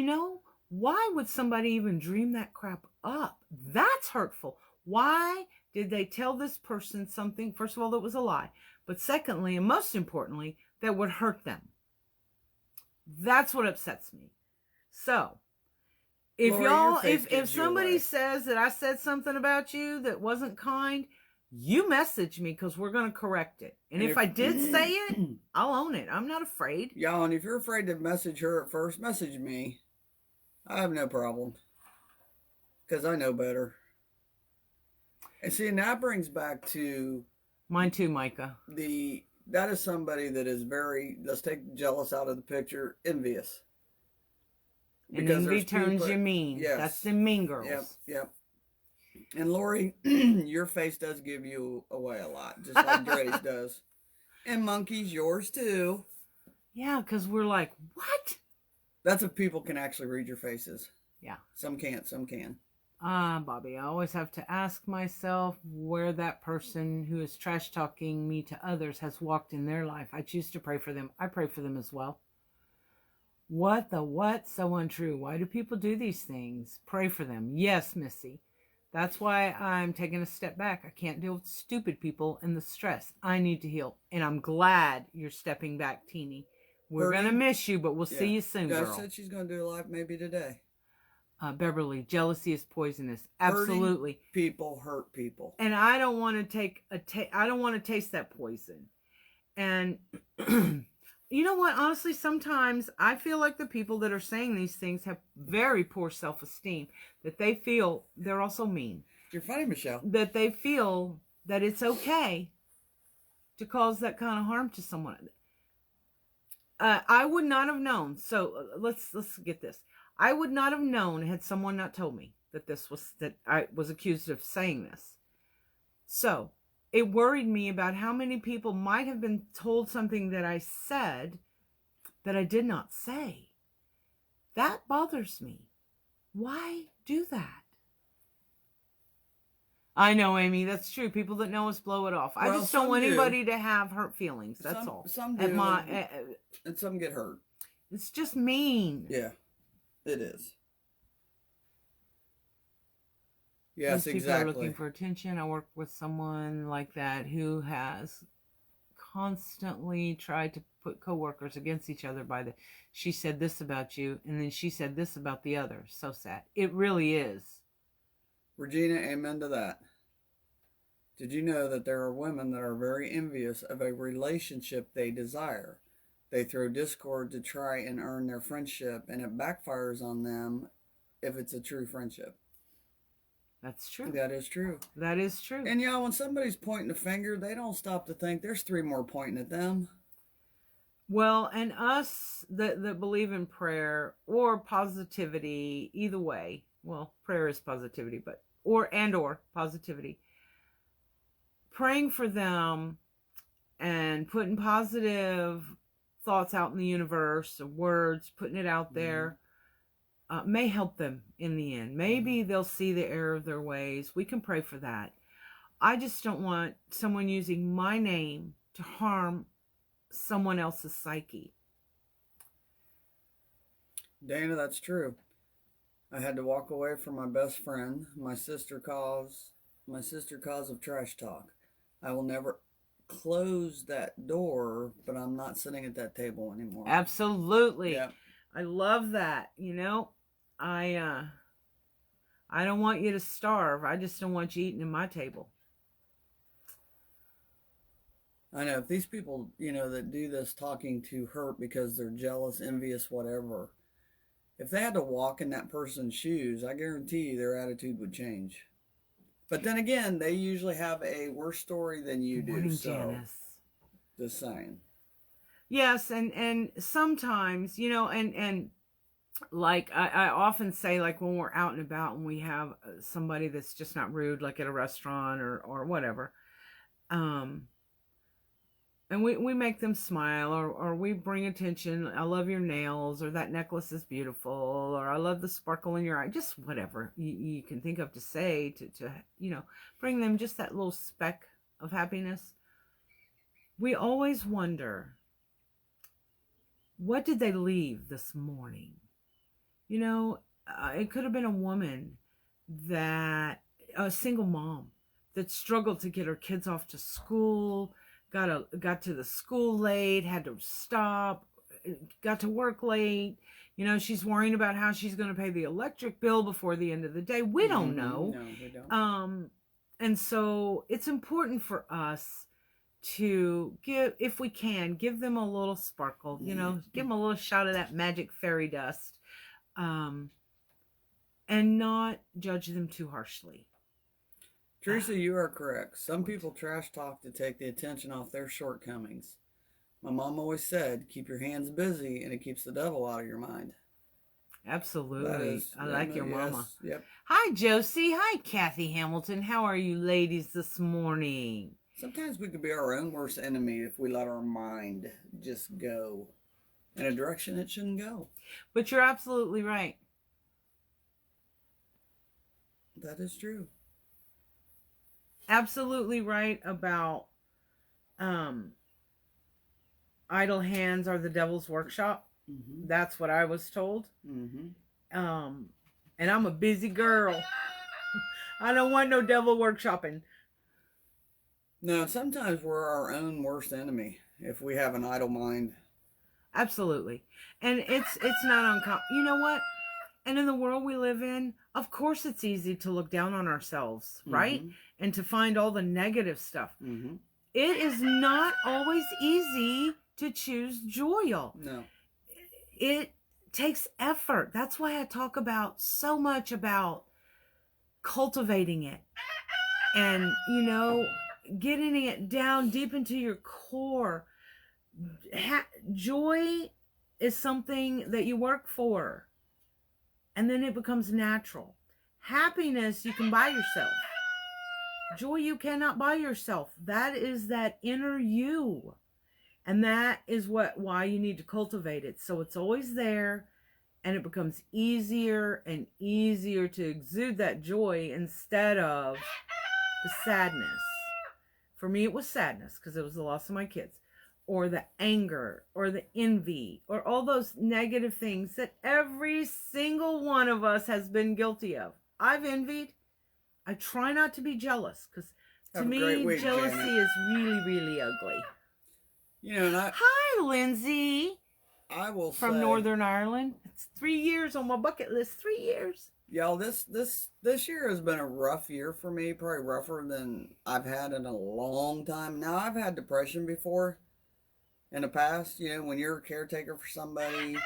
why would somebody even dream that crap up? That's hurtful. Why did they tell this person something, first of all, that was a lie, but secondly, and most importantly, that would hurt them? That's what upsets me. So, if Lori, if somebody says that I said something about you that wasn't kind, you message me because we're going to correct it. And if I did say it, I'll own it. I'm not afraid. Y'all, and if you're afraid to message her at first, message me. I have no problem. Because I know better. And see, and that brings back to... Mine too, Micah. That is somebody that is very, let's take jealous out of the picture, envious. And envy turns you mean. Yes. That's the mean girls. Yep. And Lori, your face does give you away a lot, just like Dre's does. And Monkey's yours too. Yeah, because we're like, what? That's if people can actually read your faces. Yeah. Some can't, some can. Bobby, I always have to ask myself where that person who is trash talking me to others has walked in their life. I choose to pray for them. I pray for them as well. What? So untrue. Why do people do these things? Pray for them. Yes, Missy. That's why I'm taking a step back. I can't deal with stupid people and the stress. I need to heal. And I'm glad you're stepping back, Teeny. We're going to miss you, but we'll see you soon, girl. Said she's going to do a live maybe today. Beverly, jealousy is poisonous. Absolutely. Hurting people hurt people. And I don't want to I don't want to taste that poison. And you know what? Honestly, sometimes I feel like the people that are saying these things have very poor self-esteem. That they feel they're also mean. You're funny, Michelle. That they feel that it's okay to cause that kind of harm to someone. I would not have known. So let's get this. I would not have known had someone not told me that I was accused of saying this. So it worried me about how many people might have been told something that I said that I did not say. That bothers me. Why do that? I know, Amy. That's true. People that know us blow it off. I Well, just don't some want do. anybody to have hurt feelings. That's all. Some At do, my, and some get hurt. it's just mean. Yeah, it is. These Yes, people are looking exactly. for attention. I work with someone like that who has constantly tried to put coworkers against each other by the she said this about you and then she said this about the other. So sad. It really is. Regina, amen to that. Did you know that there are women that are very envious of a relationship they desire? They throw discord to try and earn their friendship, and it backfires on them if it's a true friendship. That's true. That is true. That is true. And yeah, when somebody's pointing a finger, they don't stop to think there's three more pointing at them. Well, and us that believe in prayer or positivity, either way. Well, prayer is positivity, but or positivity. Praying for them and putting positive thoughts out in the universe, words, putting it out there, may help them in the end. Maybe they'll see the error of their ways. We can pray for that. I just don't want someone using my name to harm someone else's psyche. Dana, that's true. I had to walk away from my best friend, my sister cause of trash talk. I will never close that door, but I'm not sitting at that table anymore. Absolutely. Yeah. I love that. You know, I don't want you to starve. I just don't want you eating at my table. I know if these people, that do this talking to hurt because they're jealous, envious, whatever, if they had to walk in that person's shoes, I guarantee you their attitude would change. But then again, they usually have a worse story than you do. Morning, so, Janice. Just saying. Yes, and sometimes, and like I often say, like when we're out and about and we have somebody that's just not rude, like at a restaurant or whatever, and we make them smile, or we bring attention. I love your nails, or that necklace is beautiful, or I love the sparkle in your eye. Just whatever you can think of to say to bring them just that little speck of happiness. We always wonder, what did they leave this morning? It could have been a woman a single mom that struggled to get her kids off to school, got to the school late, had to stop, got to work late. She's worrying about how she's going to pay the electric bill before the end of the day. We don't know. No, we don't. And so it's important for us to give, if we can, give them a little sparkle, give them a little shot of that magic fairy dust, and not judge them too harshly. Teresa, you are correct. Some people trash talk to take the attention off their shortcomings. My mom always said, keep your hands busy and it keeps the devil out of your mind. Absolutely. I like your mama. Yep. Hi, Josie. Hi, Kathy Hamilton. How are you ladies this morning? Sometimes we could be our own worst enemy if we let our mind just go in a direction it shouldn't go. But you're absolutely right. That is true. Absolutely right about idle hands are the devil's workshop. Mm-hmm. That's what I was told. Mm-hmm. And I'm a busy girl. I don't want no devil workshopping. No, sometimes we're our own worst enemy if we have an idle mind. Absolutely. And it's not uncommon. You know what? And in the world we live in, of course it's easy to look down on ourselves, right? Mm-hmm. And to find all the negative stuff. Mm-hmm. It is not always easy to choose joy. No. It takes effort. That's why I talk so much about cultivating it. And, getting it down deep into your core. Joy is something that you work for. And then it becomes natural. Happiness you can buy yourself. Joy you cannot buy yourself. That is that inner you. And that is why you need to cultivate it. So it's always there, and it becomes easier and easier to exude that joy instead of the sadness. For me, it was sadness because it was the loss of my kids, or the anger, or the envy, or all those negative things that every single one of us has been guilty of. I've envied. I try not to be jealous because to Have a great me, week, jealousy Janet. is really, really ugly. You know, and Hi, Lindsay. I will From say, Northern Ireland. It's 3 years on my bucket list. 3 years. y'all, this year has been a rough year for me, probably rougher than I've had in a long time. Now, I've had depression before in the past, you know, when you're a caretaker for somebody,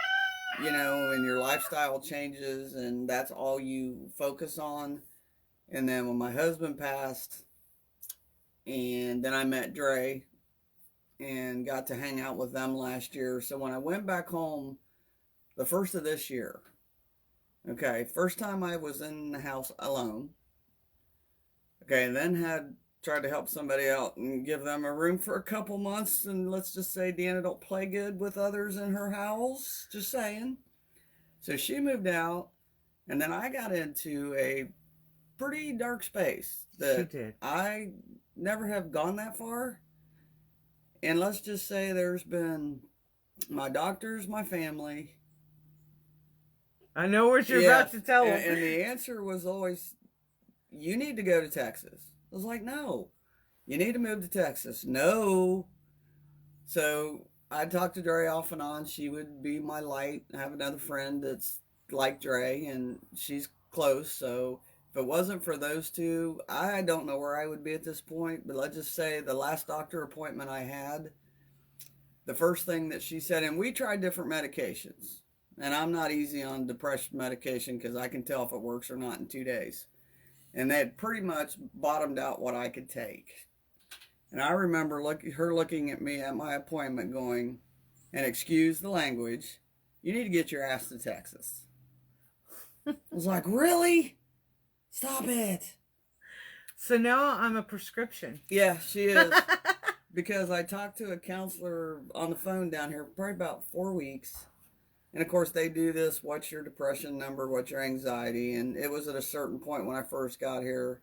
you know, and your lifestyle changes and that's all you focus on. And then when my husband passed, and then I met Drea and got to hang out with them last year. So when I went back home, the first of this year, okay, first time I was in the house alone. Okay, and then had tried to help somebody out and give them a room for a couple months. And let's just say Deanna don't play good with others in her house. Just saying. So she moved out, and then I got into a pretty dark space that She did. I never have gone that far. And let's just say there's been my doctors, my family. I know what you're about to tell them. And the answer was always, you need to go to Texas. I was like, no, you need to move to Texas. No. So I talked to Dre off and on. She would be my light. I have another friend that's like Dre, and she's close. So if it wasn't for those two, I don't know where I would be at this point. But let's just say the last doctor appointment I had, the first thing that she said, and we tried different medications. And I'm not easy on depression medication because I can tell if it works or not in 2 days. And they had pretty much bottomed out what I could take. And I remember her looking at me at my appointment going, and excuse the language, you need to get your ass to Texas. I was like, really? Stop it. So now I'm a prescription. Yeah, she is. Because I talked to a counselor on the phone down here for probably about 4 weeks. And of course, they do this, what's your depression number, what's your anxiety? And it was at a certain point when I first got here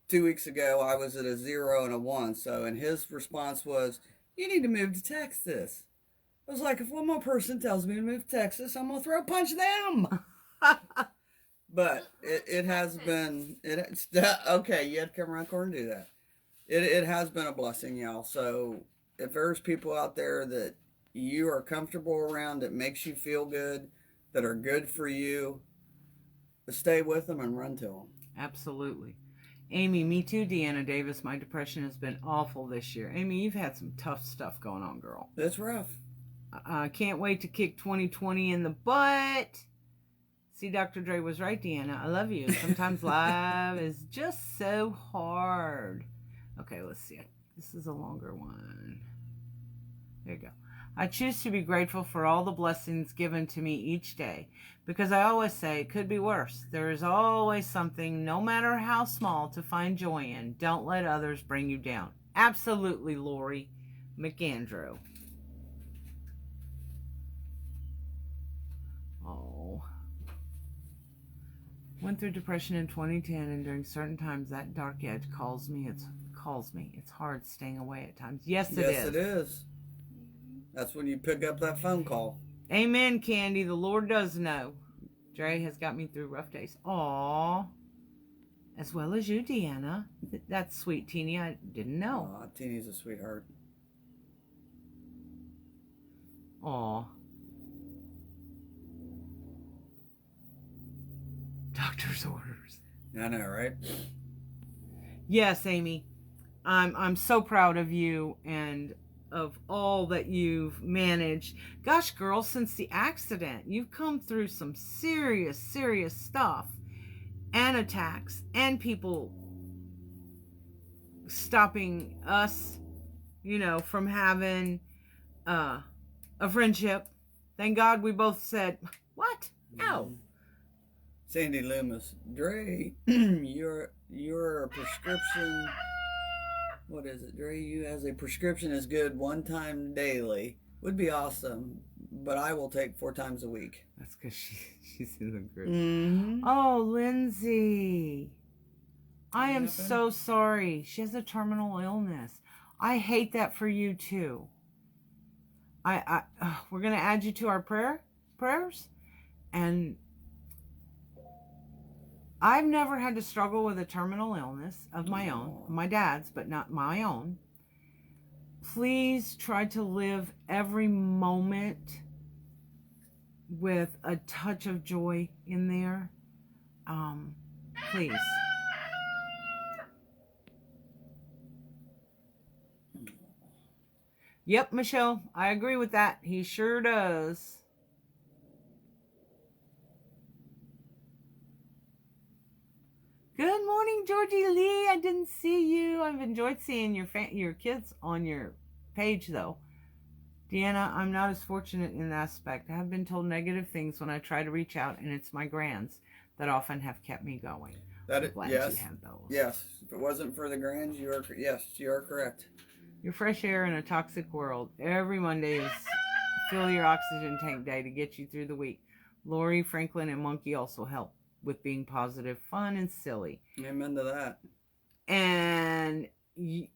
2 weeks ago, I was at a 0 and a 1. So, and his response was, you need to move to Texas. I was like, if one more person tells me to move to Texas, I'm going to throw punch them. But it has been, it's okay, you had to come around the corner and do that. It has been a blessing, y'all. So if there's people out there that you are comfortable around, that makes you feel good, that are good for you, stay with them and run to them. Absolutely. Amy, me too, Deanna Davis. My depression has been awful this year. Amy, you've had some tough stuff going on, girl. It's rough. I can't wait to kick 2020 in the butt. See, Dr. Dre was right, Deanna. I love you. Sometimes life is just so hard. Okay, let's see. This is a longer one. There you go. I choose to be grateful for all the blessings given to me each day because I always say it could be worse. There is always something, no matter how small, to find joy in. Don't let others bring you down. Absolutely, Lori McAndrew. Oh. Went through depression in 2010, and during certain times that dark edge calls me. It's hard staying away at times. Yes, it is. Yes, it is. That's when you pick up that phone call. Amen, Candy. The Lord does know. Dre has got me through rough days. Aw. As well as you, Deanna. That's sweet, Teeny. I didn't know. Aw, Teeny's a sweetheart. Aw. Doctor's orders. I know, right? Yes, Amy. I'm so proud of you and of all that you've managed. Gosh, girl, since the accident, you've come through some serious, serious stuff. And attacks. And people stopping us, from having a friendship. Thank God we both said, what? No. Sandy Loomis, Dre, you're a prescription. What is it, Dre? You as a prescription is good 1 time daily. Would be awesome, but I will take 4 times a week. That's because she's in the group. Mm-hmm. Oh, Lindsay. I am happened? so sorry. She has a terminal illness. I hate that for you too. We're gonna add you to our prayers, and I've never had to struggle with a terminal illness of my own, my dad's, but not my own. Please try to live every moment with a touch of joy in there. Please. Yep, Michelle, I agree with that. He sure does. Good morning, Georgie Lee. I didn't see you. I've enjoyed seeing your kids on your page, though. Deanna, I'm not as fortunate in that aspect. I have been told negative things when I try to reach out, and it's my grands that often have kept me going. I'm glad Yes, you have those. yes. If it wasn't for the grands, you are correct. Your fresh air in a toxic world. Every Monday is fill your oxygen tank day to get you through the week. Lori, Franklin, and Monkey also help with being positive, fun, and silly. Amen to that. And who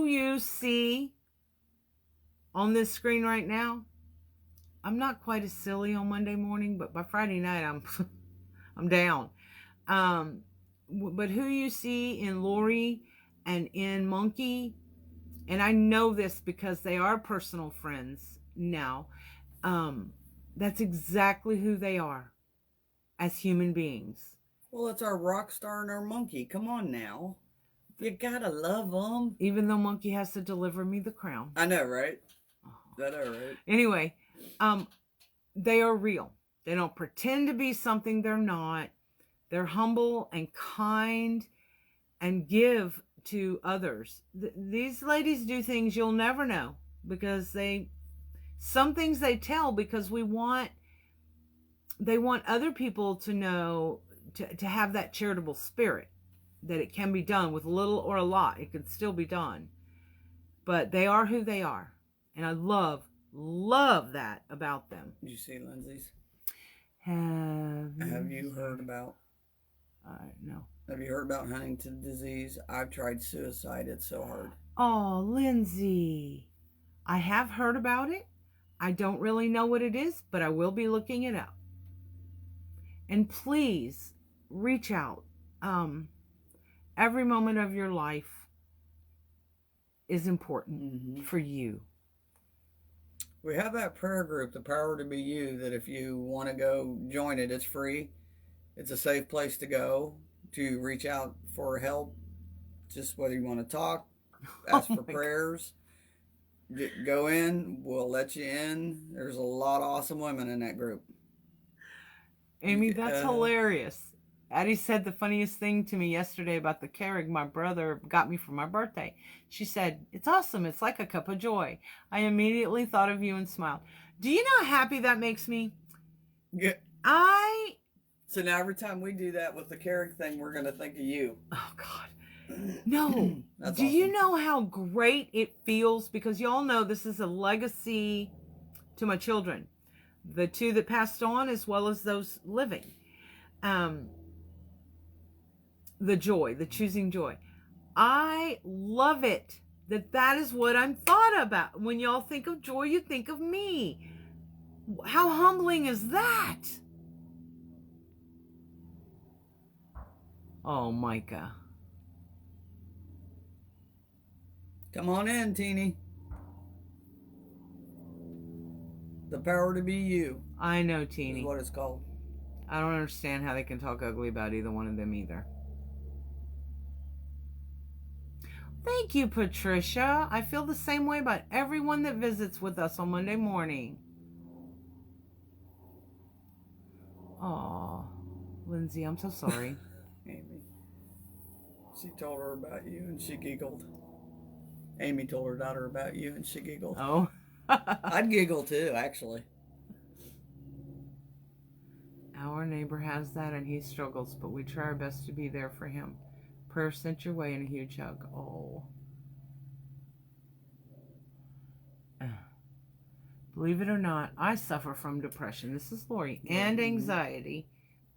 you see on this screen right now, I'm not quite as silly on Monday morning, but by Friday night I'm down. But who you see in Lori and in Monkey, and I know this because they are personal friends now, that's exactly who they are as human beings. Well, it's our rock star and our Monkey. Come on now. You gotta love them. Even though Monkey has to deliver me the crown. I know, right? I know, right? Anyway, they are real. They don't pretend to be something they're not. They're humble and kind and give to others. These ladies do things you'll never know because some things they tell because they want other people to know, to have that charitable spirit, that it can be done with little or a lot. It can still be done. But they are who they are. And I love that about them. Did you see Lindsay's? Have you heard about? No. Have you heard about Huntington's disease? I've tried suicide. It's so hard. Oh, Lindsay. I have heard about it. I don't really know what it is, but I will be looking it up. And please reach out. Every moment of your life is important for you. We have that prayer group, The Power to Be You, that if you want to go join it, it's free. It's a safe place to go to reach out for help, just whether you want to talk, ask for prayers. Go in, we'll let you in. There's a lot of awesome women in that group. Amy, that's hilarious. Addie said the funniest thing to me yesterday about the Keurig my brother got me for my birthday. She said, "It's awesome. It's like a cup of joy." I immediately thought of you and smiled. Do you know how happy that makes me? Yeah. So now every time we do that with the Keurig thing, we're going to think of you. Oh, God. No. That's Do awesome. you know how great it feels? Because y'all know this is a legacy to my children. The two that passed on as well as those living. The joy, the choosing joy. I love it that is what I'm thought about. When y'all think of joy, you think of me. How humbling is that? Oh, Micah. Come on in, Teeny. The Power to Be You. I know, Teeny. Is what it's called. I don't understand how they can talk ugly about either one of them either. Thank you, Patricia. I feel the same way about everyone that visits with us on Monday morning. Oh, Lindsay, I'm so sorry. Amy. She told her about you and she giggled. Amy told her daughter about you and she giggled. Oh. I'd giggle too, actually. Our neighbor has that and he struggles, but we try our best to be there for him. Prayer sent your way in a huge hug. Oh. Believe it or not, I suffer from depression. This is Lori. And anxiety.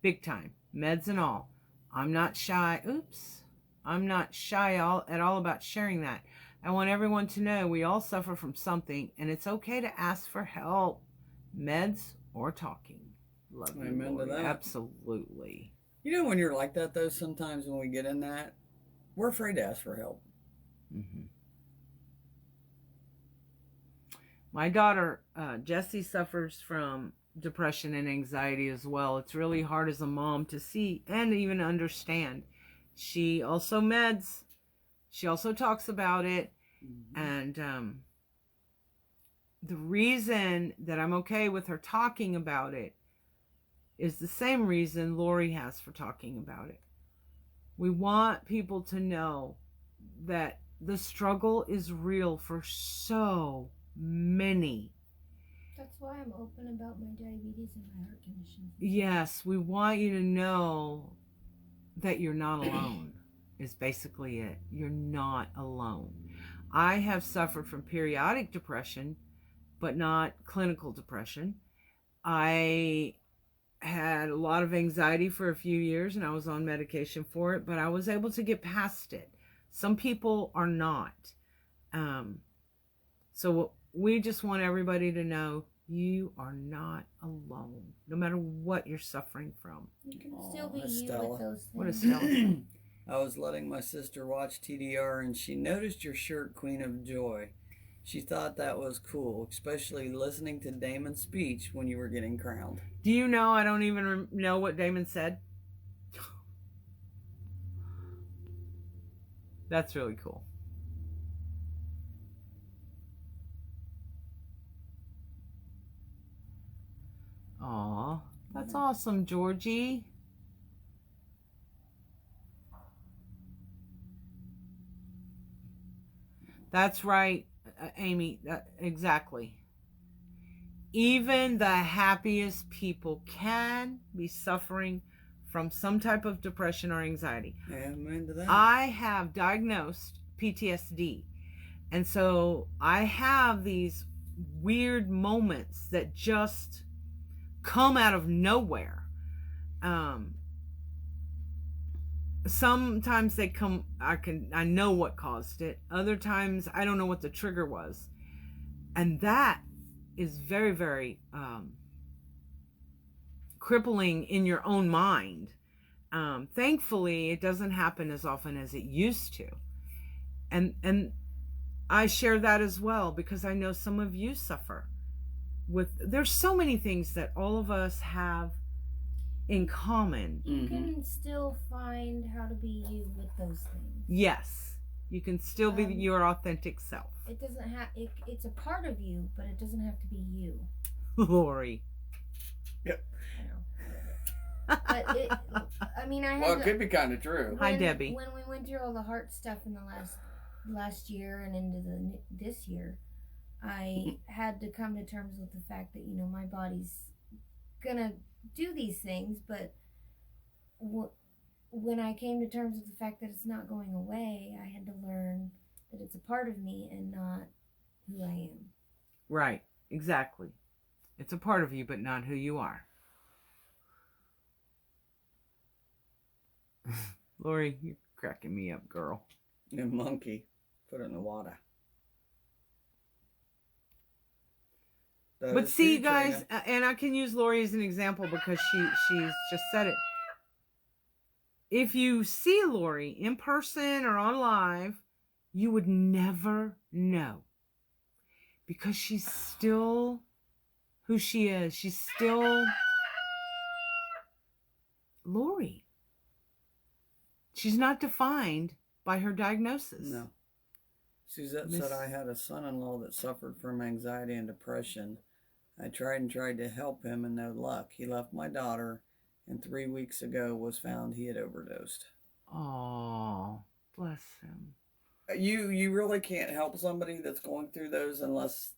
Big time. meds and all. I'm not shy. Oops. I'm not shy at all about sharing that. I want everyone to know we all suffer from something, and it's okay to ask for help, meds or talking. Love you, Amen to Lori. that. Absolutely. You know, when you're like that, though, sometimes when we get in that, we're afraid to ask for help. Mm-hmm. My daughter, Jessie, suffers from depression and anxiety as well. It's really hard as a mom to see and even understand. She also meds. She also talks about it. Mm-hmm. And the reason that I'm okay with her talking about it is the same reason Lori has for talking about it. We want people to know that the struggle is real for so many. That's why I'm open about my diabetes and my heart condition. Yes, we want you to know that you're not alone, is basically it. You're not alone. I have suffered from periodic depression, but not clinical depression. I had a lot of anxiety for a few years and I was on medication for it, but I was able to get past it. Some people are not. So we just want everybody to know you are not alone, no matter what you're suffering from. You can still be Estella. you with those things. What is Stella? I was letting my sister watch TDR and she noticed your shirt, Queen of Joy. She thought that was cool, especially listening to Damon's speech when you were getting crowned. Do you know I don't even know what Damon said? That's really cool. Aw, that's awesome, Georgie. That's right, Amy. Exactly. Even the happiest people can be suffering from some type of depression or anxiety. Amen to that. I have diagnosed PTSD. And so I have these weird moments that just come out of nowhere. Sometimes they come, I know what caused it. Other times I don't know what the trigger was. And that is very, very crippling in your own mind. Thankfully, it doesn't happen as often as it used to. And I share that as well because I know some of you suffer with, there's so many things that all of us have in common. You can still find how to be you with those things. Yes, you can still be your authentic self. It doesn't have, it's a part of you, but it doesn't have to be you. Lori. Yep. I know. But I had. Well, it could be kind of true. Hi, Debbie. When we went through all the heart stuff in the last year and into this year, I had to come to terms with the fact that my body's gonna do these things, but when I came to terms with the fact that it's not going away, I had to learn that it's a part of me and not who I am. Right, exactly. It's a part of you, but not who you are. Lori, you're cracking me up, girl. A monkey. Put it in the water. But see, guys, and I can use Lori as an example because she's just said it. If you see Lori in person or on live, you would never know. Because she's still who she is. She's still Lori. She's not defined by her diagnosis. No. Suzette said, I had a son-in-law that suffered from anxiety and depression. I tried to help him and no luck. He left my daughter and 3 weeks ago was found he had overdosed. Oh, bless him. You really can't help somebody that's going through those unless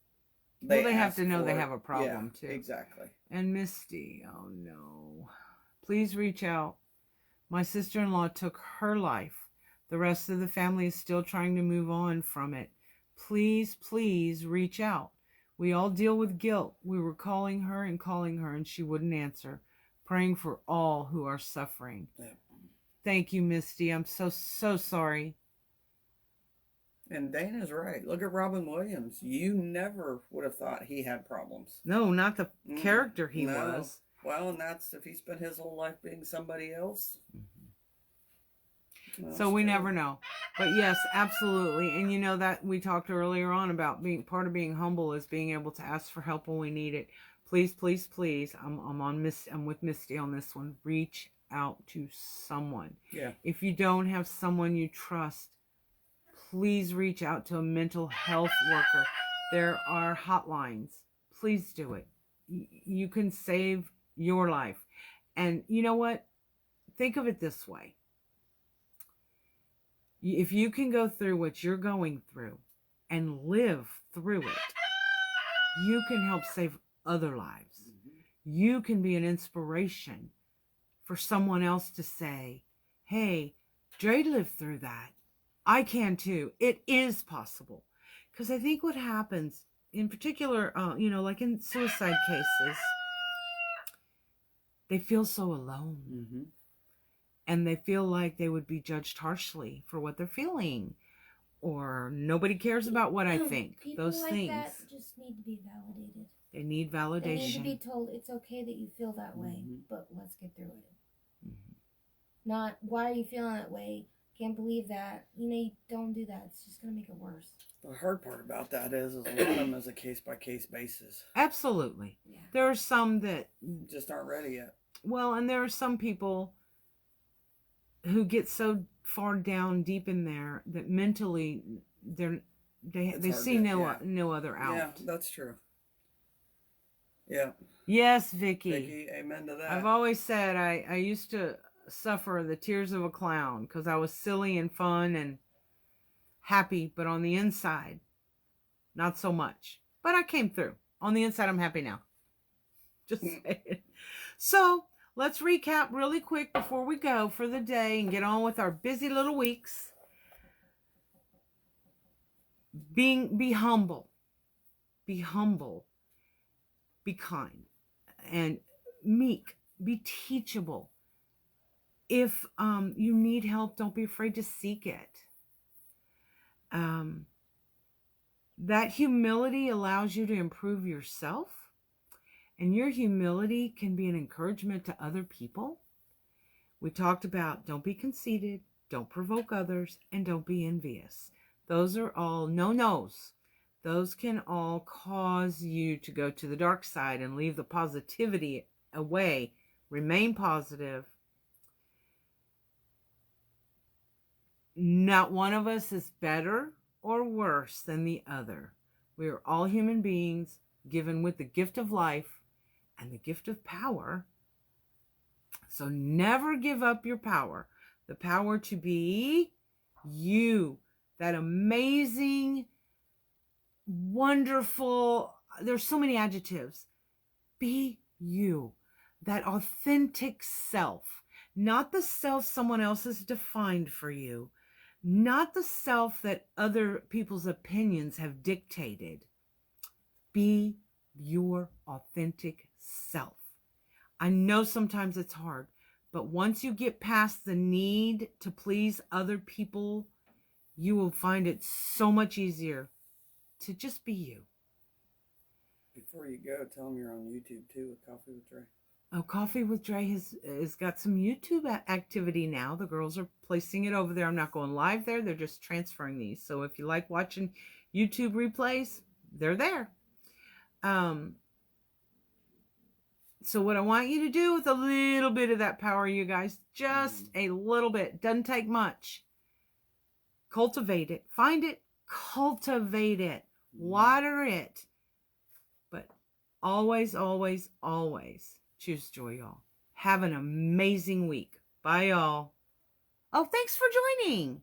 they have to know they have a problem too. Exactly. And Misty, oh no. Please reach out. My sister-in-law took her life. The rest of the family is still trying to move on from it. Please, please reach out. We all deal with guilt. We were calling her and she wouldn't answer. praying for all who are suffering. Yeah. Thank you, Misty. I'm so sorry. And Dana's right. Look at Robin Williams. You never would have thought he had problems. No, not the character he was. Well, and that's if he spent his whole life being somebody else. Well, so we never know. But yes, absolutely. And you know that we talked earlier on about being part of being humble is being able to ask for help when we need it. Please, please, please. I'm with Misty on this one. Reach out to someone. Yeah. If you don't have someone you trust, please reach out to a mental health worker. There are hotlines. Please do it. You can save your life. And you know what? Think of it this way. If you can go through what you're going through and live through it, you can help save other lives. You can be an inspiration for someone else to say, hey, Dre lived through that. I can too. It is possible. Because I think what happens, in particular, like in suicide cases, they feel so alone. Mm-hmm. And they feel like they would be judged harshly for what they're feeling. Or nobody cares about what I think. People Those like things. That just need to be validated. They need validation. They need to be told it's okay that you feel that way, but let's get through it. Not, why are you feeling that way? Can't believe that. You don't do that. It's just going to make it worse. The hard part about that is a lot of them is a case-by-case basis. Absolutely. Yeah. There are some that just aren't ready yet. Well, and there are some people who get so far down deep in there that mentally they see no other out. Yeah, that's true. Yeah. Yes, Vicky, amen to that. I've always said I used to suffer the tears of a clown because I was silly and fun and happy, but on the inside, not so much. But I came through. On the inside, I'm happy now. Just saying. So let's recap really quick before we go for the day and get on with our busy little weeks. Be humble. Be humble. Be kind. And meek. Be teachable. If you need help, don't be afraid to seek it. That humility allows you to improve yourself. And your humility can be an encouragement to other people. We talked about don't be conceited, don't provoke others, and don't be envious. Those are all no-nos. Those can all cause you to go to the dark side and leave the positivity away. Remain positive. Not one of us is better or worse than the other. We are all human beings given with the gift of life and the gift of power. So never give up your power. The power to be you. That amazing, wonderful, there's so many adjectives. Be you. That authentic self. Not the self someone else has defined for you. Not the self that other people's opinions have dictated. Be your authentic self. I know sometimes it's hard, but once you get past the need to please other people, you will find it so much easier to just be you. Before you go, tell them you're on YouTube too with Coffee with Dre. Oh, Coffee with Dre has got some YouTube activity now. The girls are placing it over there. I'm not going live there. They're just transferring these. So if you like watching YouTube replays, they're there. So what I want you to do with a little bit of that power, you guys, just a little bit, doesn't take much. Cultivate it. Find it. Cultivate it. Water it. But always, always, always choose joy, y'all. Have an amazing week. Bye, y'all. Oh, thanks for joining.